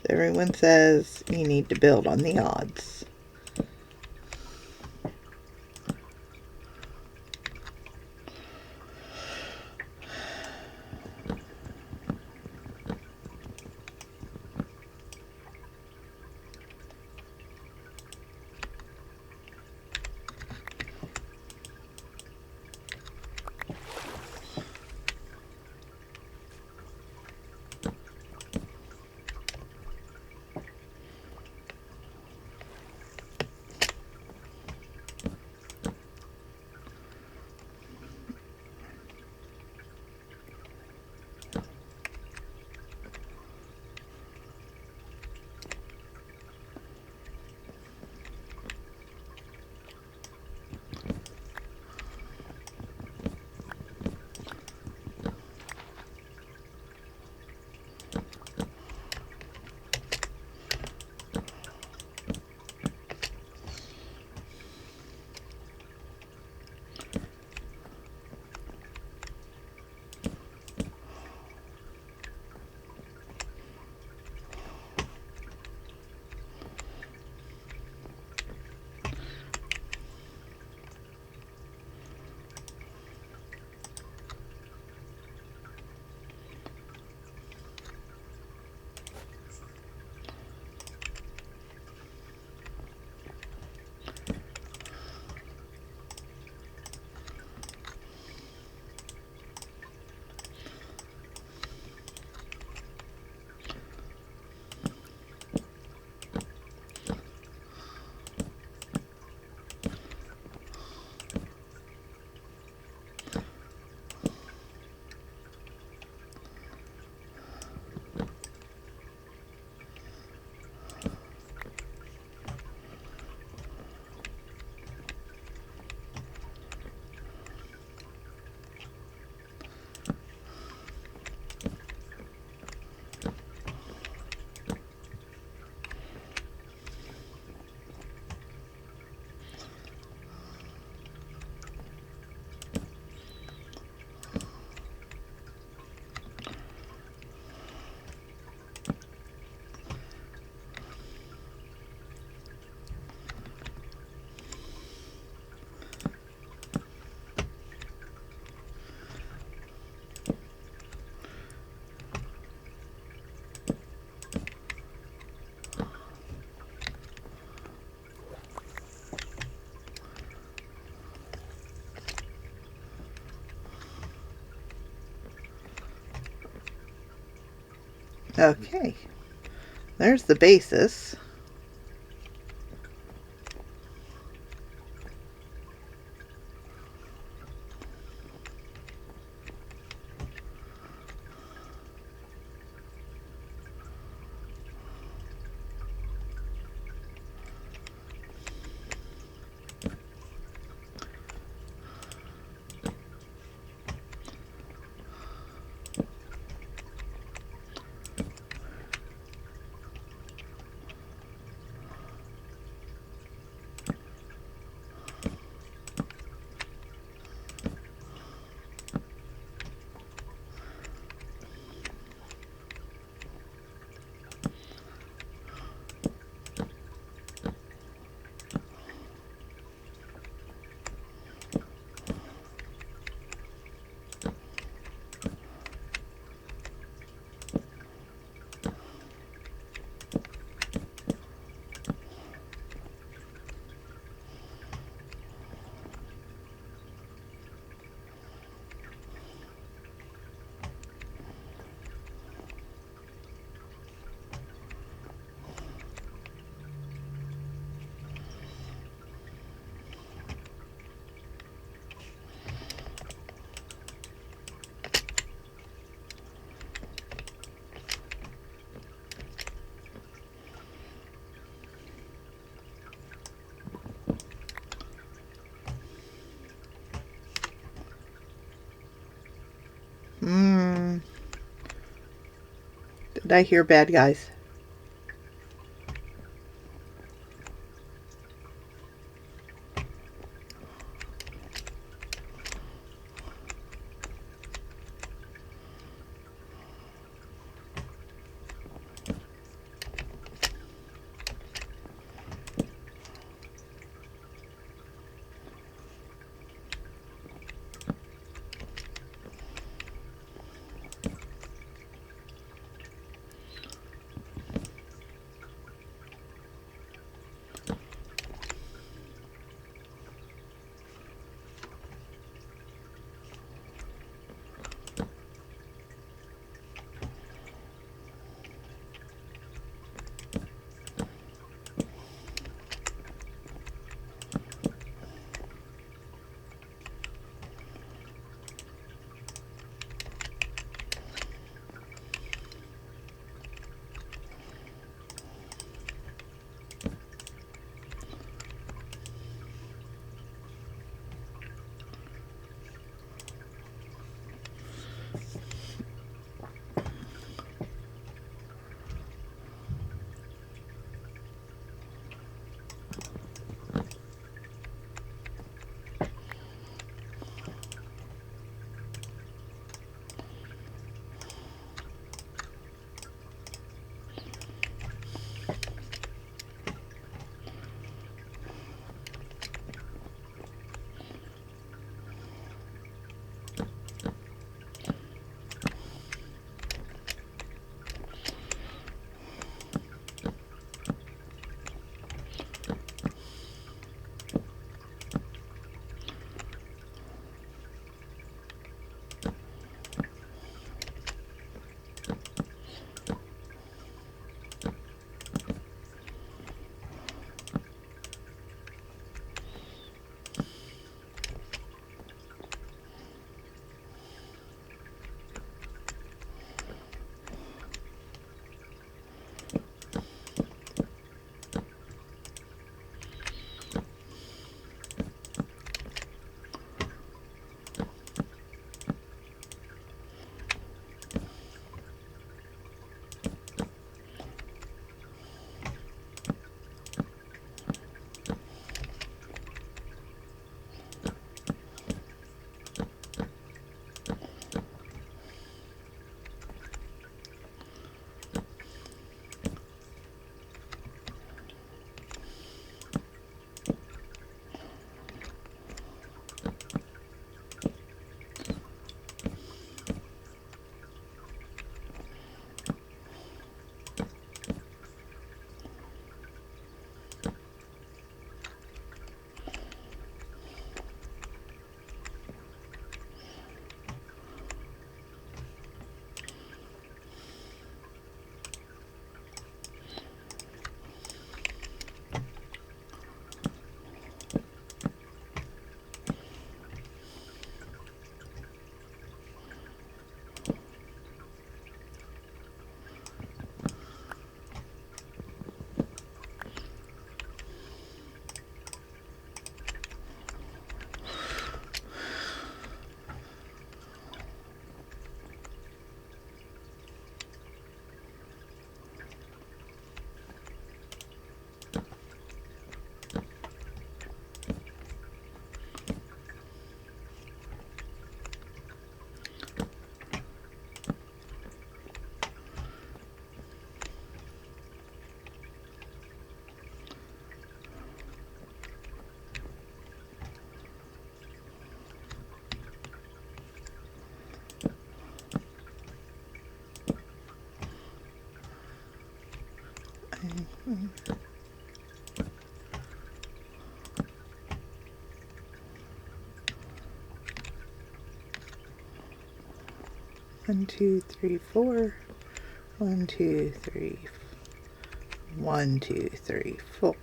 Everyone says you need to build on the odds. Okay, there's the basis. Did I hear bad guys? 1, 2, 3, 4. 1, 2, 3. 1, 2, 3, 4.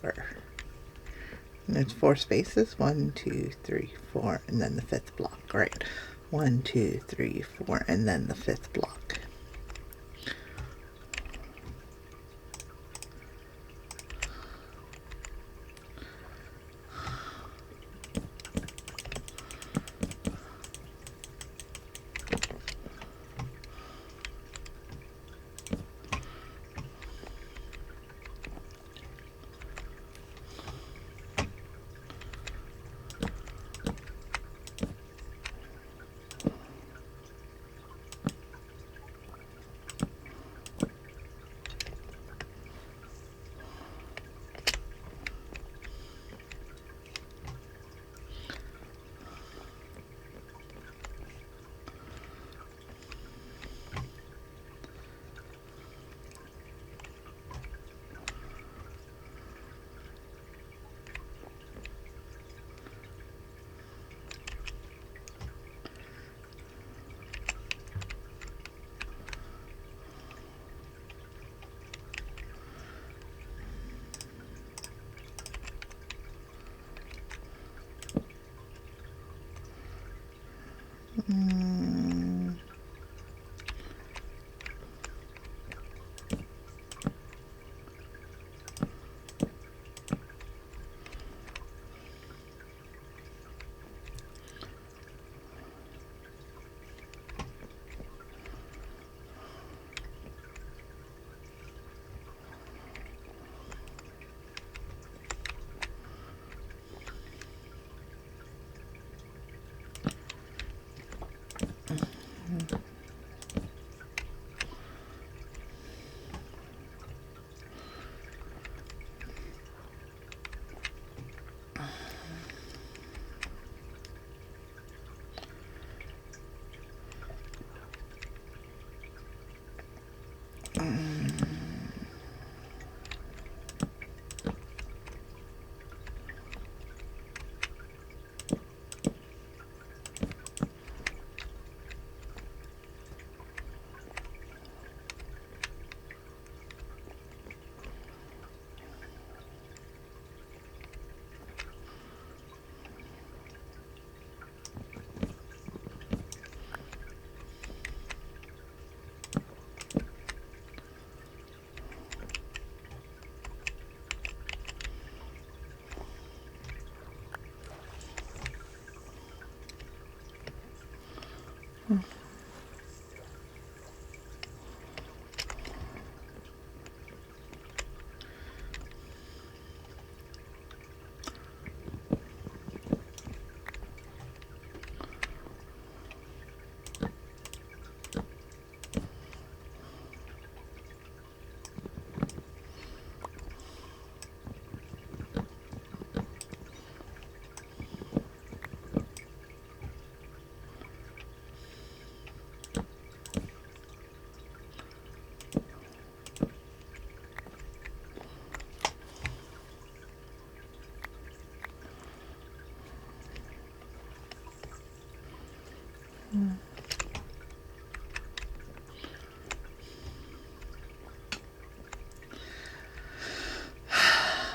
And it's 4 spaces. 1, 2, 3, 4, and then the 5th block. Right. 1, 2, 3, 4, and then the 5th block.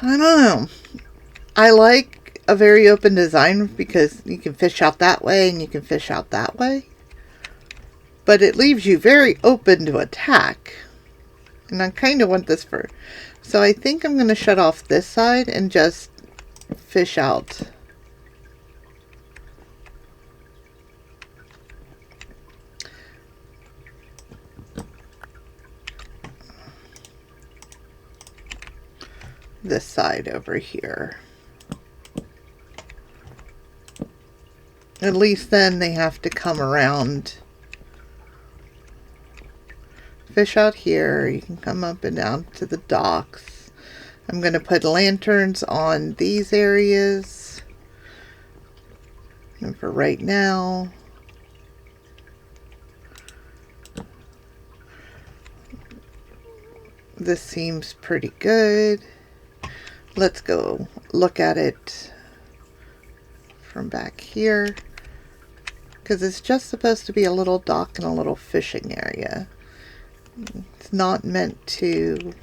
I don't know. I like a very open design because you can fish out that way and you can fish out that way. But it leaves you very open to attack. And I kind of want this for... So I think I'm going to shut off this side and just fish out. This side over here. At least then they have to come around. Fish out here. You can come up and down to the docks. I'm going to put lanterns on these areas. And for right now, this seems pretty good. Let's go look at it from back here. because it's just supposed to be a little dock and a little fishing area. It's not meant to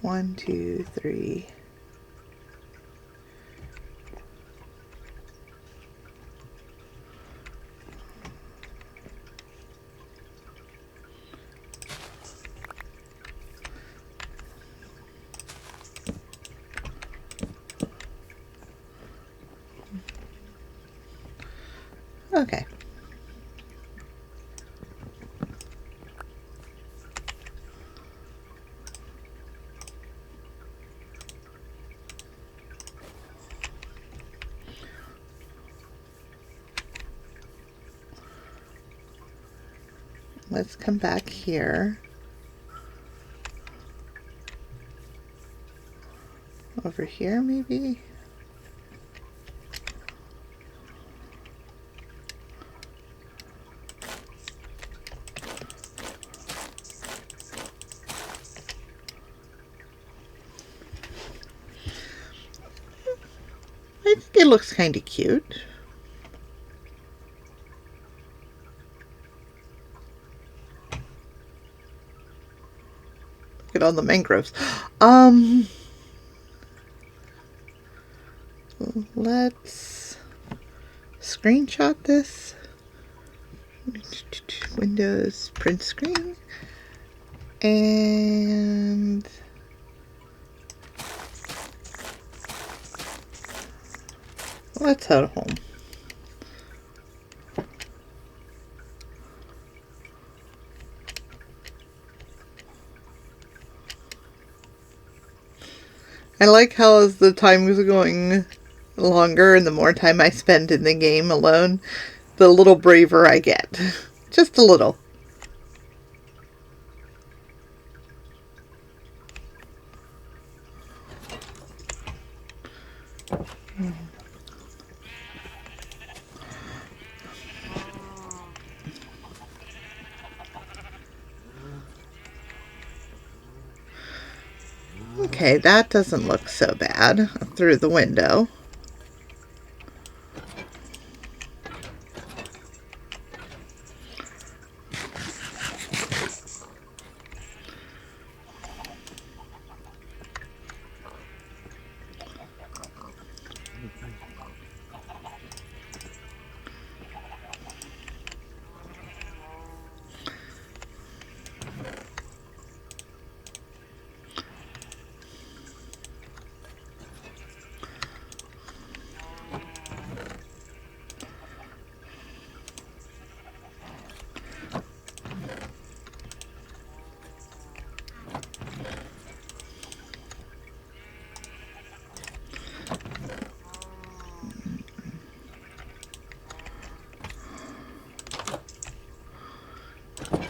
One, two, three. Okay. Let's come back here. Over here, maybe? I think it looks kind of cute. Look at all the mangroves. Let's screenshot this. Windows, print screen, and let's head home. I like how as the time was going longer and the more time I spend in the game alone, the little braver I get. Just a little. Okay, that doesn't look so bad through the window.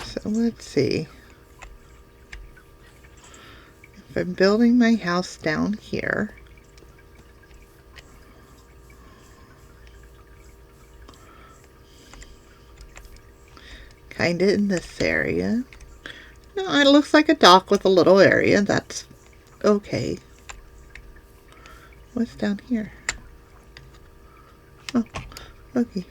So let's see. If I'm building my house down here, kind of in this area. No, it looks like a dock with a little area. That's okay. What's down here? Oh, okay.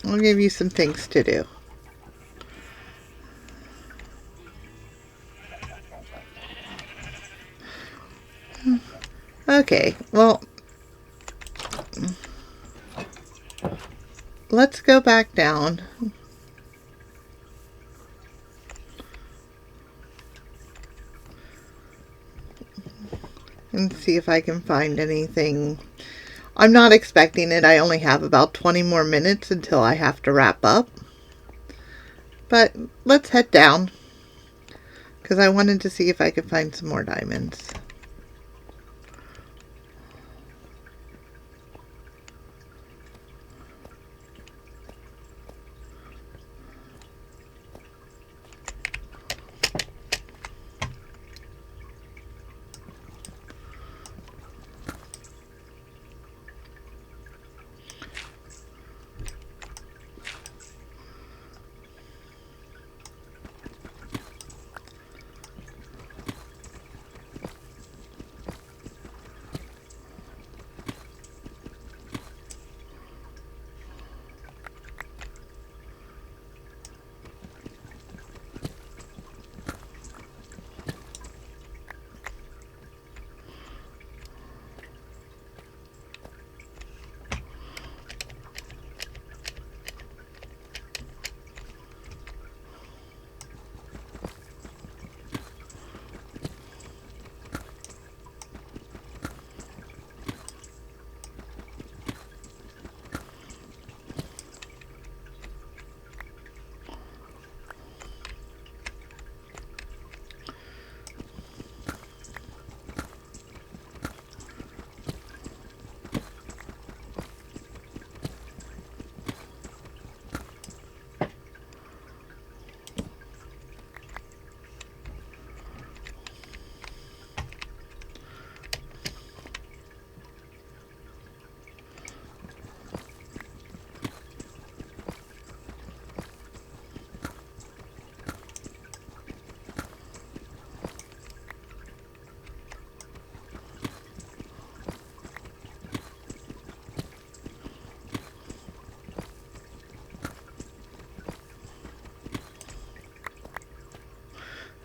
I'll give you some things to do. Okay, well, let's go back down. And see if I can find anything. I'm not expecting it. I only have about 20 more minutes until I have to wrap up. But let's head down, because I wanted to see if I could find some more diamonds.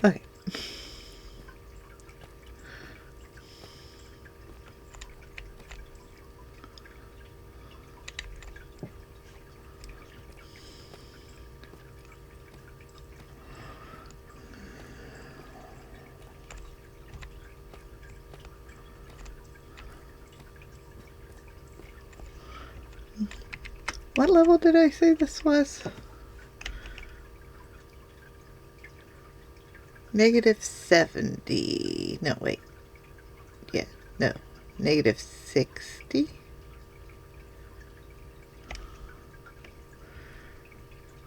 Okay. What level did I say this was? -70. No, wait. Yeah, no. -60?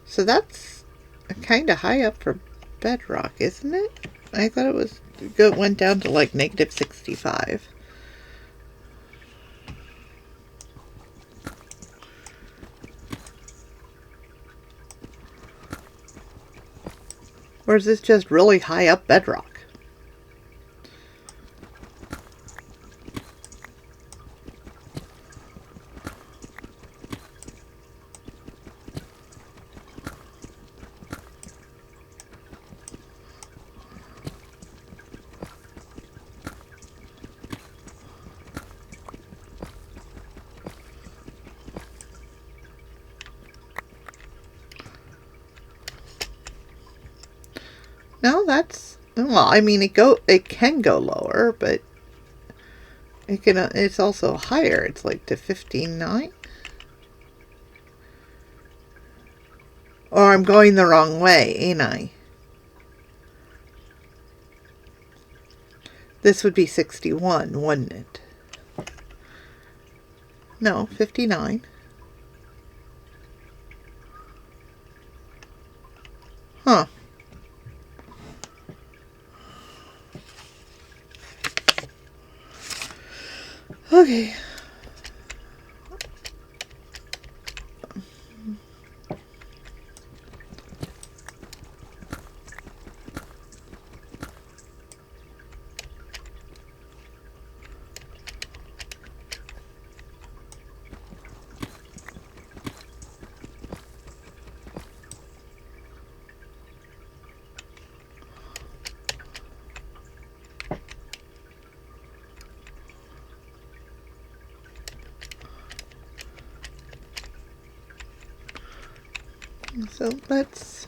So that's kind of high up for bedrock, isn't it? I thought it went down to like -65. Or is this just really high up bedrock? No, that's, well, I mean, it can go lower, but it's also higher. It's like to 15.9. Or I'm going the wrong way, ain't I? This would be 61, wouldn't it? No, 59. Huh. Okay. So let's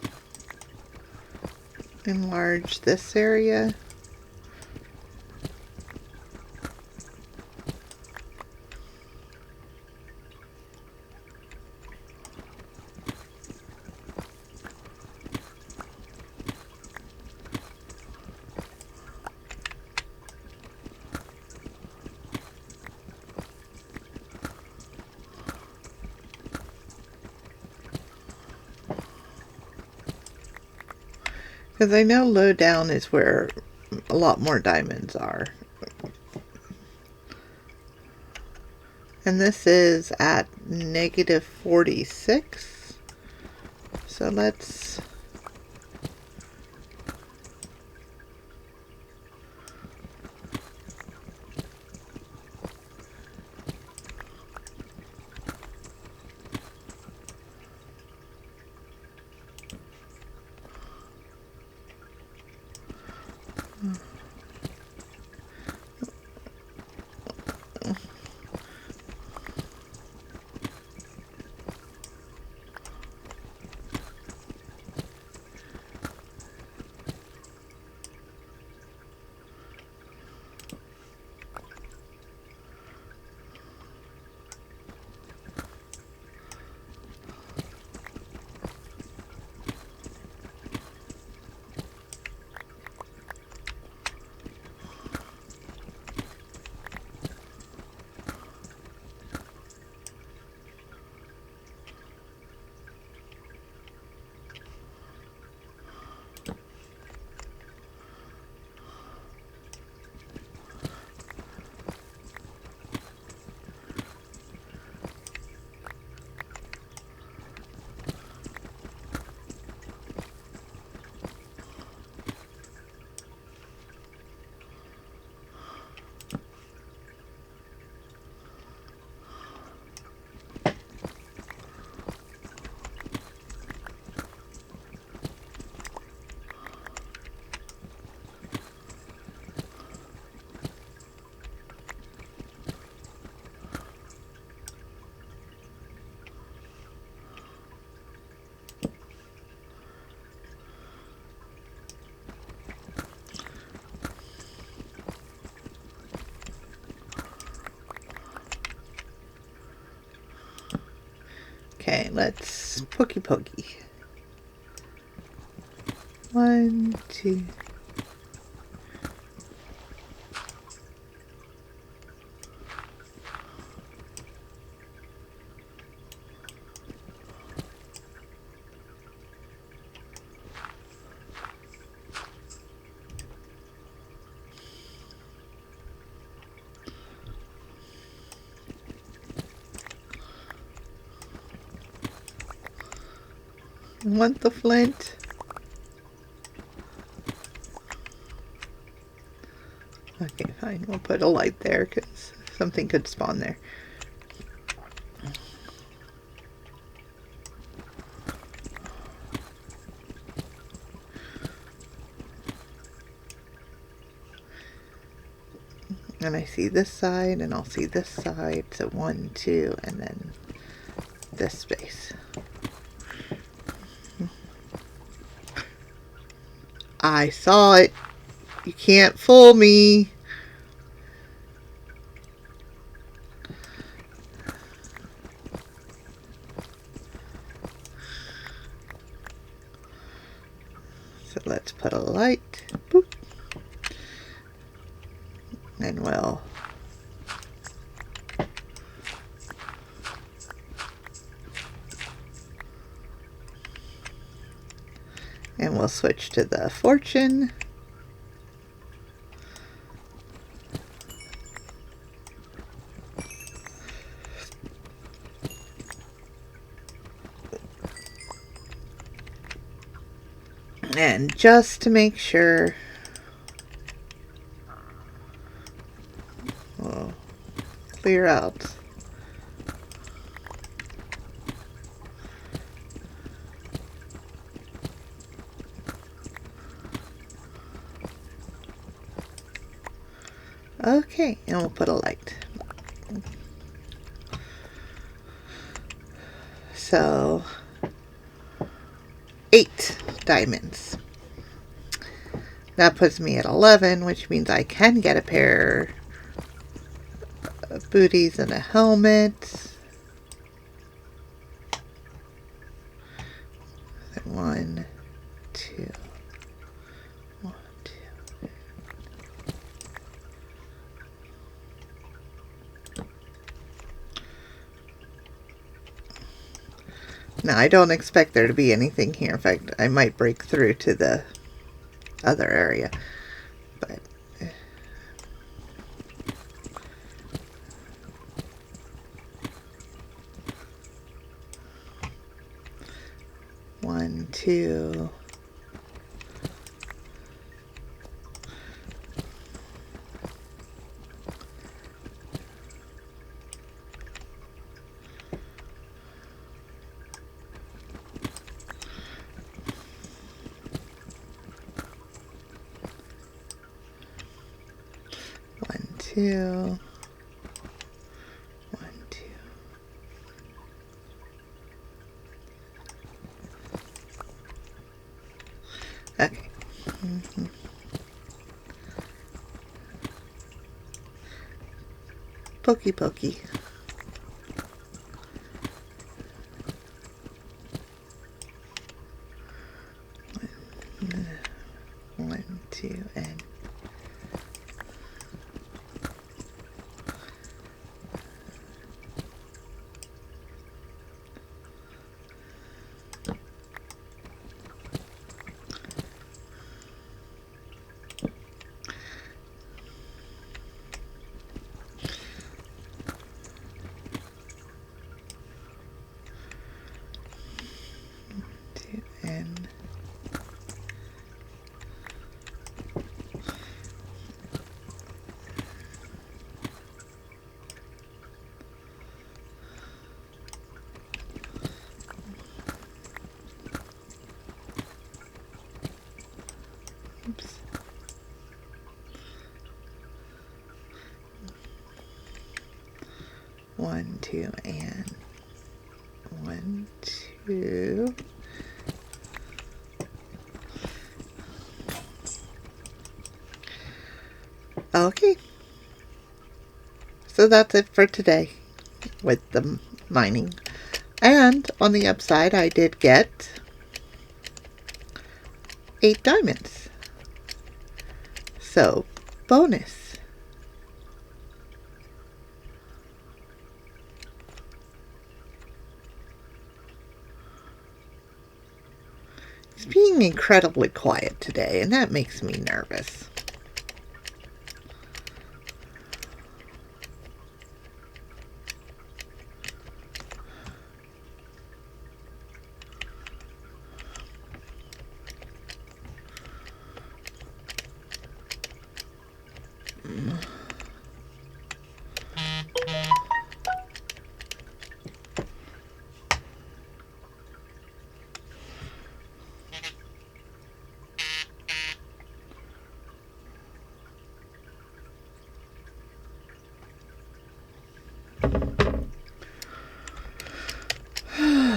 enlarge this area. Because I know low down is where a lot more diamonds are. And this is at -46. So let's okay, let's pokey pokey. 1, 2. Want the flint? Okay, fine. We'll put a light there because something could spawn there. And I see this side, and I'll see this side. So 1, 2, and then this space. I saw it. You can't fool me. So let's put a light. Boop. And we'll switch to the fortune. And just to make sure, we'll clear out. Okay, and we'll put a light. So 8 diamonds. That puts me at 11, which means I can get a pair of booties and a helmet. 1, 2, 1, 2. Now, I don't expect there to be anything here. In fact, I might break through to the other area. But 1, 2. 1, 2. 1, 2. Okay. Pokey pokey. 1, 2, and 2, and 1, 2, and 1, 2. Okay. So that's it for today with the mining. And on the upside, I did get 8 diamonds. So, bonus. It's being incredibly quiet today, and that makes me nervous.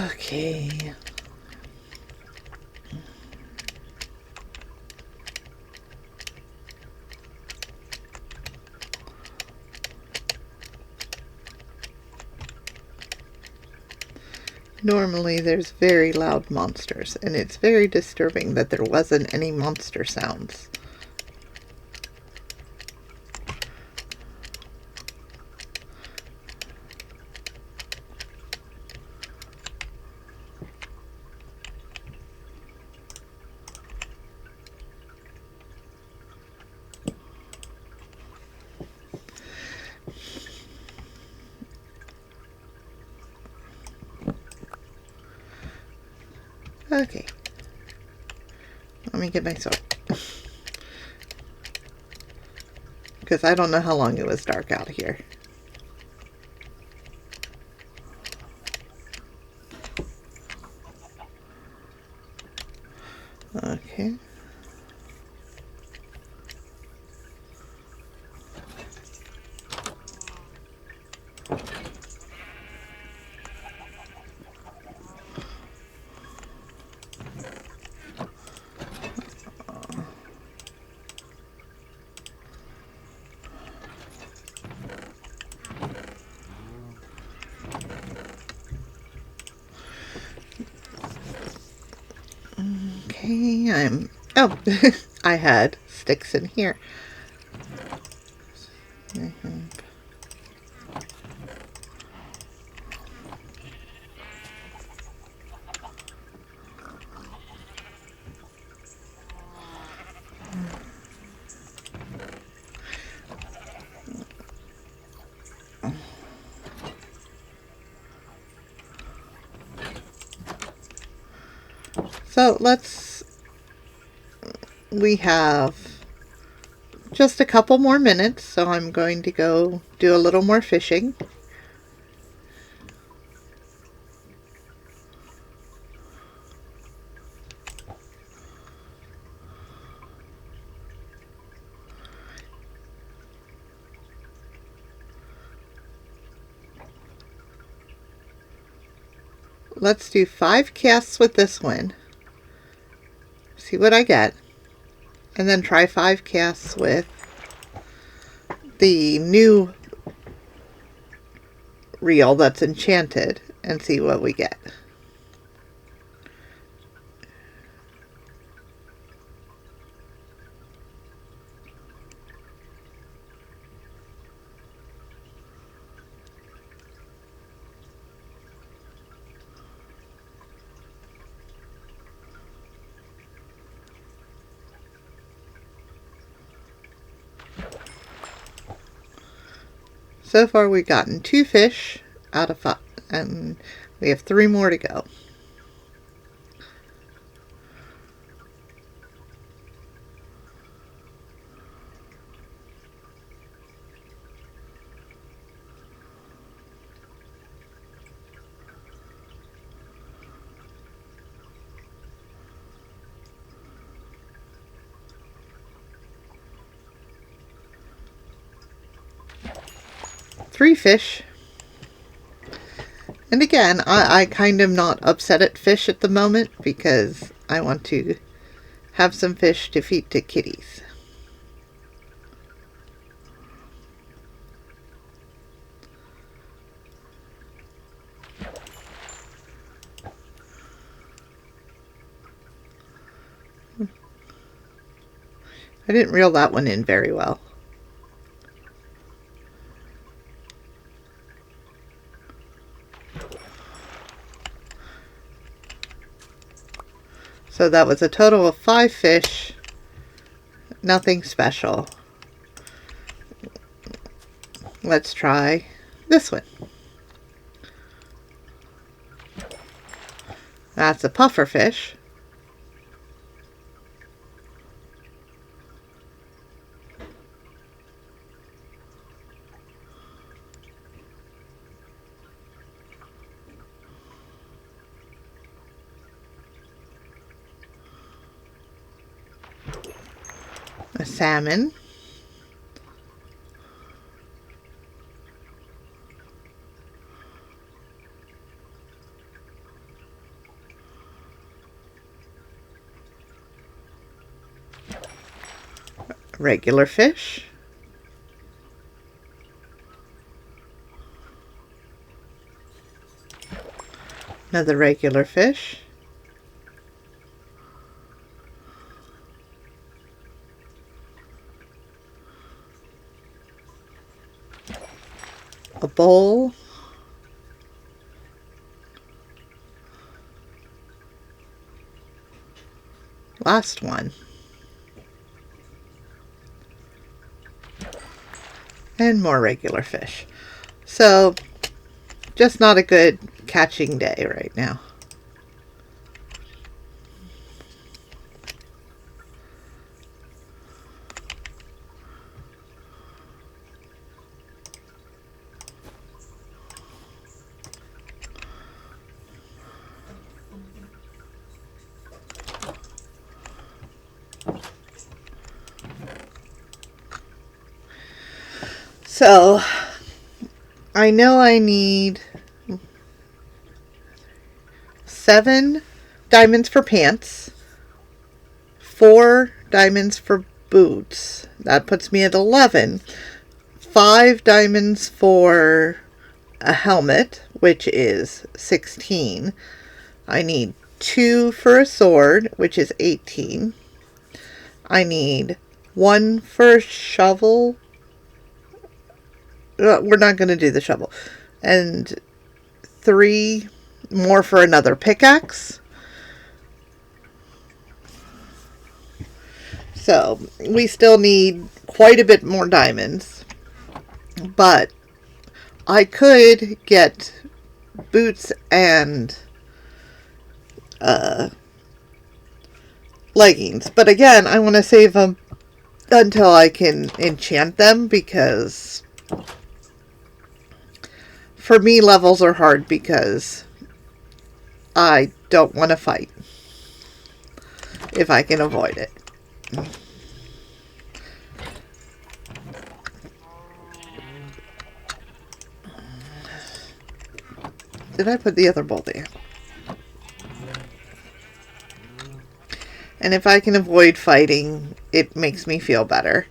Okay. Normally there's very loud monsters, and it's very disturbing that there wasn't any monster sounds. Okay. Let me get my sword. Because I don't know how long it was dark out here. Okay. see, oh, I had sticks in here. So we have just a couple more minutes, so I'm going to go do a little more fishing. Let's do 5 casts with this one. See what I get. And then try 5 casts with the new reel that's enchanted and see what we get. So far we've gotten 2 fish out of 5, and we have 3 more to go. Three fish. And again, I kind of not upset at fish at the moment because I want to have some fish to feed to kitties. I didn't reel that one in very well. So that was a total of 5 fish. Nothing special. Let's try this one. That's a puffer fish. A salmon. Regular fish. Another regular fish. A bowl. Last one. And more regular fish. So, just not a good catching day right now. So, I know I need 7 diamonds for pants, 4 diamonds for boots. That puts me at 11. 5 diamonds for a helmet, which is 16. I need 2 for a sword, which is 18. I need 1 for a shovel. We're not going to do the shovel. And 3 more for another pickaxe. So we still need quite a bit more diamonds. But I could get boots and leggings. But again, I want to save them until I can enchant them, because for me, levels are hard because I don't want to fight if I can avoid it. Did I put the other bowl there? And if I can avoid fighting, it makes me feel better.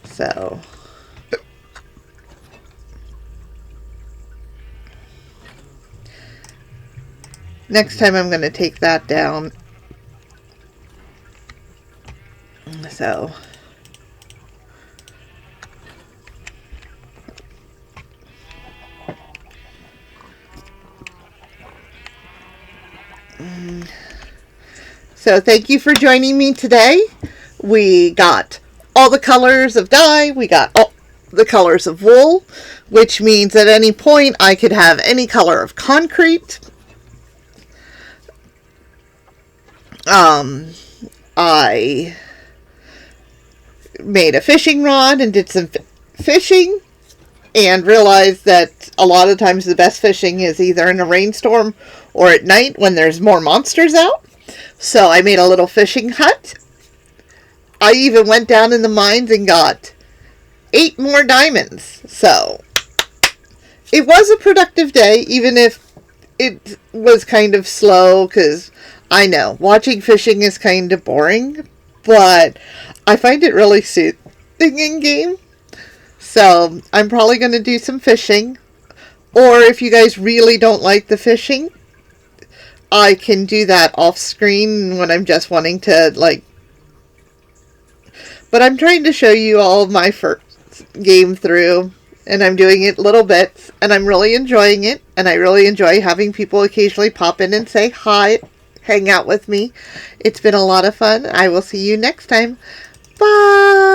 So next time I'm going to take that down. So thank you for joining me today. We got all the colors of dye. We got all the colors of wool, which means at any point I could have any color of concrete. I made a fishing rod and did some fishing, and realized that a lot of times the best fishing is either in a rainstorm or at night when there's more monsters out. So I made a little fishing hut. I even went down in the mines and got 8 more diamonds. So it was a productive day, even if it was kind of slow, because I know watching fishing is kind of boring, but I find it really soothing in game. So I'm probably going to do some fishing. Or if you guys really don't like the fishing, I can do that off screen when I'm just wanting to, like... But I'm trying to show you all of my first game through, and I'm doing it little bits, and I'm really enjoying it, and I really enjoy having people occasionally pop in and say hi, hang out with me. It's been a lot of fun. I will see you next time. Bye!